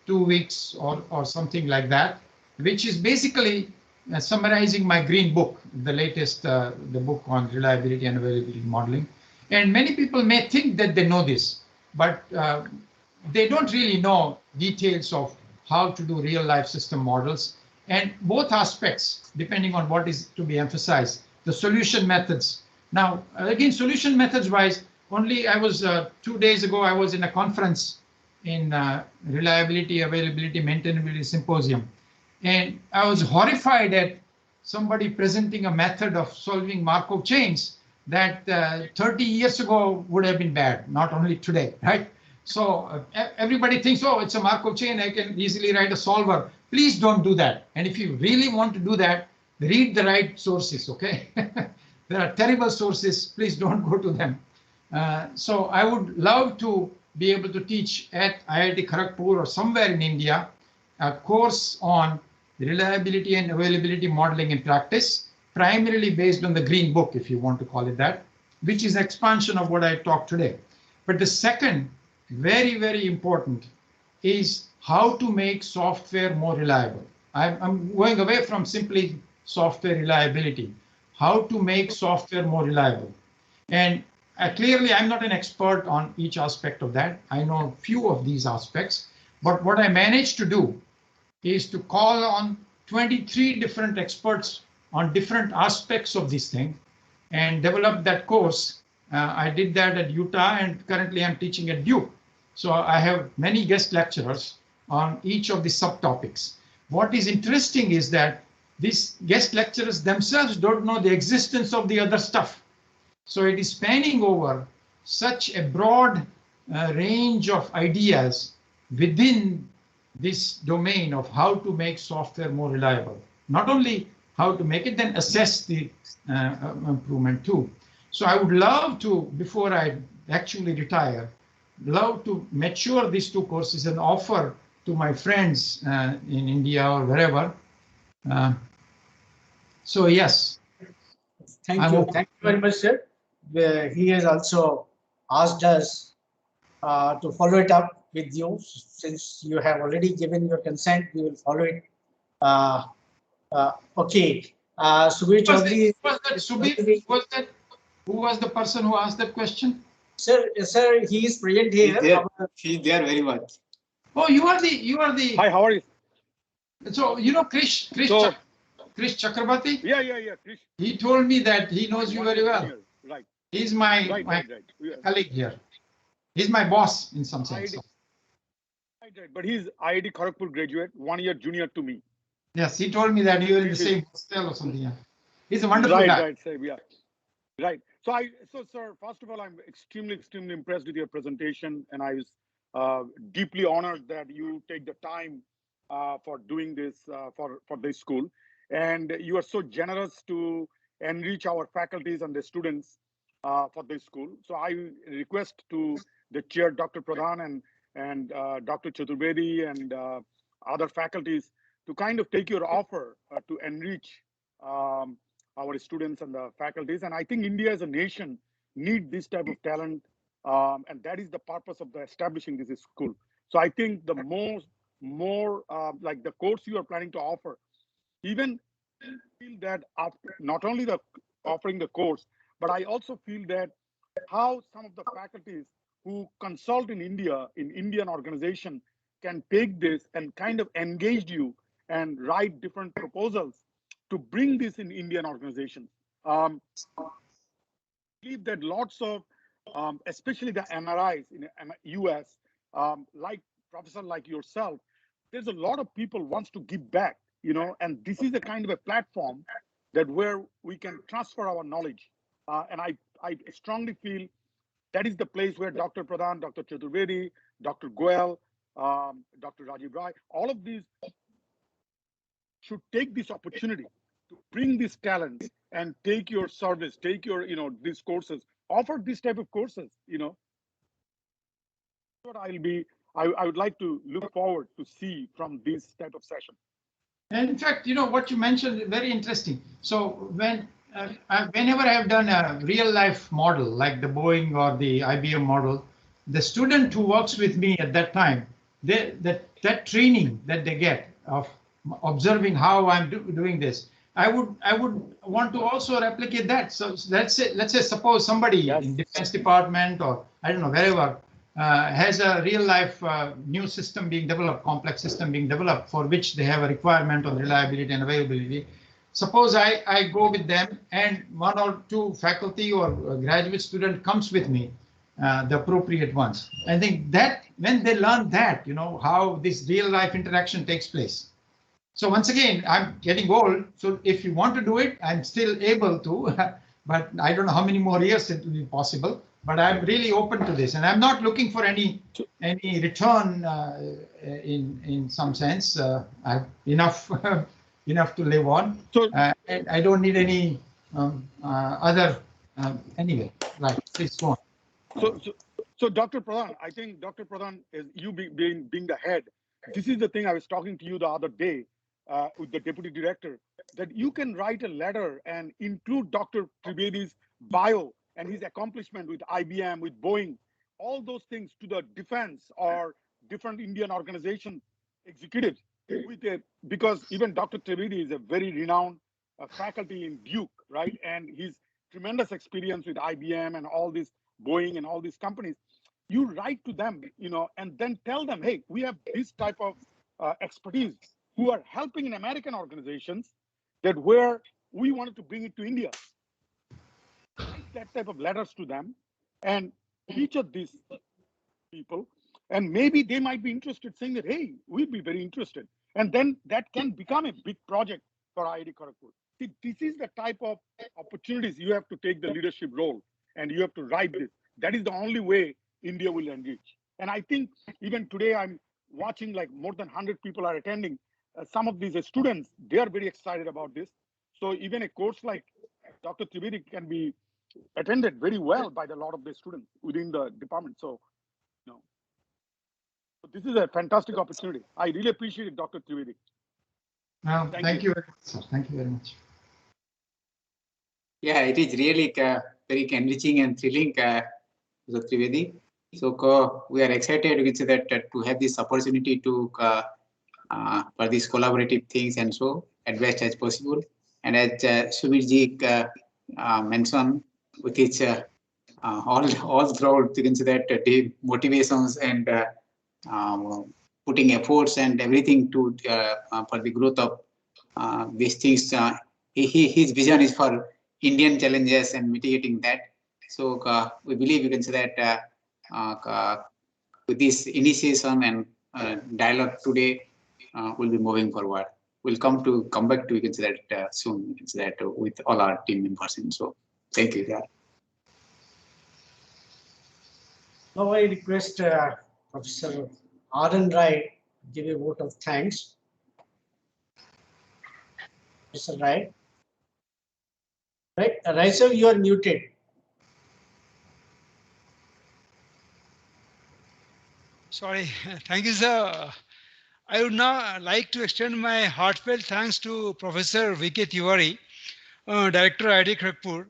2 weeks or something like that, which is basically summarizing my green book, the latest, the book on reliability and availability modeling. And many people may think that they know this, but they don't really know details of how to do real life system models. And both aspects, depending on what is to be emphasized, the solution methods. Now, again, solution methods wise, only I was 2 days ago, I was in a conference in reliability, availability, maintainability symposium. And I was horrified at somebody presenting a method of solving Markov chains that 30 years ago would have been bad, not only today, right? So everybody thinks, oh, it's a Markov chain, I can easily write a solver. Please don't do that. And if you really want to do that, read the right sources, okay? There are terrible sources, please don't go to them. So I would love to be able to teach at IIT Kharagpur or somewhere in India a course on reliability and availability modeling in practice, primarily based on the Green Book, if you want to call it that, which is expansion of what I talked today. But the second, very, very important, is how to make software more reliable. I'm going away from simply software reliability, how to make software more reliable. And clearly, I'm not an expert on each aspect of that. I know a few of these aspects, but what I managed to do is to call on 23 different experts on different aspects of this thing and develop that course I did that at Utah, and currently I'm teaching at Duke. So I have many guest lecturers on each of the subtopics. What is interesting is that these guest lecturers themselves don't know the existence of the other stuff. So it is spanning over such a broad range of ideas within this domain of how to make software more reliable. Not only how to make it, then assess the improvement too. So I would love to, before I actually retire, love to mature these two courses and offer to my friends in India or wherever. So yes. Thank you. Thank you very much, sir. He has also asked us to follow it up with you. Since you have already given your consent, we will follow it. Okay. Subir Chowdhury. Who was the person who asked that question? Sir, he is present here. He's there very much. Oh, you are the. Hi, how are you? So you know Krish Chakrabarti? Yeah, Krish. He told me that he knows you very well. Right. He's my colleague here. He's my boss in some sense. Right. But he's IIT Kharagpur graduate, 1 year junior to me. Yes, he told me that you were in the same hostel or something. Yeah. He's a wonderful guy. Right, same, yeah. Right. So sir, first of all, I'm extremely impressed with your presentation, and I was deeply honored that you take the time for doing this for this school, and you are so generous to enrich our faculties and the students for this school. So I request to the chair, Dr. Pradhan and Dr. Trivedi and other faculties to kind of take your offer to enrich our students and the faculties. And I think India as a nation need this type of talent, and that is the purpose of establishing this school. So I think the more like the course you are planning to offer, even feel that after not only the offering the course, but I also feel that how some of the faculties who consult in India, in Indian organization, can take this and kind of engage you and write different proposals to bring this in Indian organizations. I believe that lots of, especially the NRIs in US, like professor like yourself, there's a lot of people wants to give back, and this is a kind of a platform that where we can transfer our knowledge. And I strongly feel that is the place where Dr. Pradhan, Dr. Chaturvedi, Dr. Goel, Dr. Rajiv Rai, all of these should take this opportunity to bring this talent and take your service, take your, these courses, offer this type of courses, What I would like to look forward to see from this type of session. And in fact, what you mentioned, very interesting. So whenever I have done a real life model, like the Boeing or the IBM model, the student who works with me at that time, that training that they get of observing how I'm doing this, I would want to also replicate that. So let's say suppose somebody in Defense Department or I don't know wherever has a real life new system being developed, complex system being developed for which they have a requirement on reliability and availability. Suppose I go with them and one or two faculty or graduate student comes with me, the appropriate ones. I think that when they learn that, how this real life interaction takes place. So once again, I'm getting old. So if you want to do it, I'm still able to, but I don't know how many more years it will be possible. But I'm really open to this, and I'm not looking for any return in some sense. I have enough to live on, and I don't need any other anyway. Right, please go on. So Dr. Pradhan, I think Dr. Pradhan is you being the head. This is the thing I was talking to you the other day with the deputy director, that you can write a letter and include Dr. Trivedi's bio and his accomplishment with IBM, with Boeing, all those things to the defense or different Indian organization executives. Because even Dr. Trivedi is a very renowned faculty in Duke, right? And his tremendous experience with IBM and all these Boeing and all these companies. You write to them, and then tell them, hey, we have this type of expertise who are helping in American organizations that where we wanted to bring it to India. that type of letters to them and feature these people, and maybe they might be interested, saying that, hey, we'd be very interested. And then that can become a big project for IIT Kharagpur. See, this is the type of opportunities you have to take the leadership role and you have to write this. That is the only way India will enrich. And I think even today I'm watching like more than 100 people are attending. Some of these students, they are very excited about this. So even a course like Dr. Trivedi can be attended very well by a lot of the students within the department. So, you know, this is a fantastic opportunity. I really appreciate it, Dr. Trivedi. No, thank you very much, sir. Thank you very much. Yeah, it is really very enriching and thrilling, Dr. Trivedi. So we are excited with that to have this opportunity to for these collaborative things and so as best as possible. And as Subirji mentioned, with its all throughout, you can say that the motivations and putting efforts and everything to for the growth of these things. His vision is for Indian challenges and mitigating that. So we believe you can say that with this initiation and dialogue today, we'll be moving forward. We'll come back to you can say that soon. You can say that with all our team members. And so thank you. Yeah. Now I request Professor Arun Rai to give a vote of thanks. Professor Rai. Right, Rai sir, you are muted. Sorry, thank you, sir. I would now like to extend my heartfelt thanks to Professor V.K. Tiwari, Director IIT Kharagpur,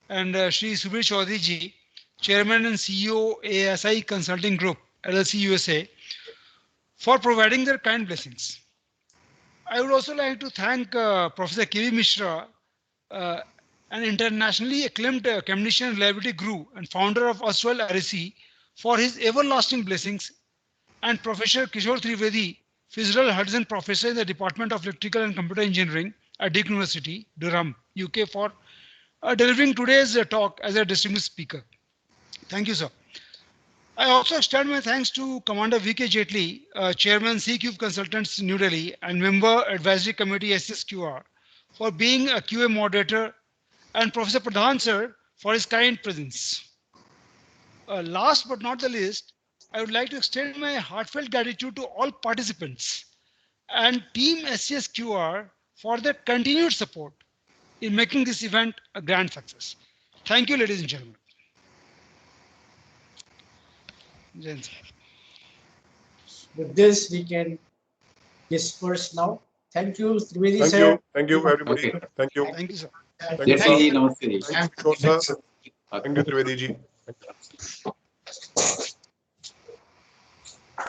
and Sri Subir Chowdhury ji, Chairman and CEO ASI Consulting Group, LLC USA, for providing their kind blessings. I would also like to thank Professor K. B. Misra, an internationally acclaimed academician and reliability guru and founder of Oswald RSC, for his everlasting blessings, and Professor Kishor Trivedi, Fitzgerald Hudson Professor in the Department of Electrical and Computer Engineering at Duke University, Durham, UK, for delivering today's talk as a distinguished speaker. Thank you, sir. I also extend my thanks to Commander V.K. Jetli, Chairman C-Cube Consultants, New Delhi, and Member Advisory Committee SCSQR, for being a QA moderator, and Professor Pradhan, sir, for his kind presence. Last but not the least, I would like to extend my heartfelt gratitude to all participants and Team SCSQR for their continued support in making this event a grand success. Thank you, ladies and gentlemen. With this, we can disperse now. Thank you, Trivedi Thank sir. you. Thank you, everybody. Okay. Thank you. Thank you, sir. Thank you, Let's see, sir. namaste. Thank you, sir. Thank you, Trivedi ji.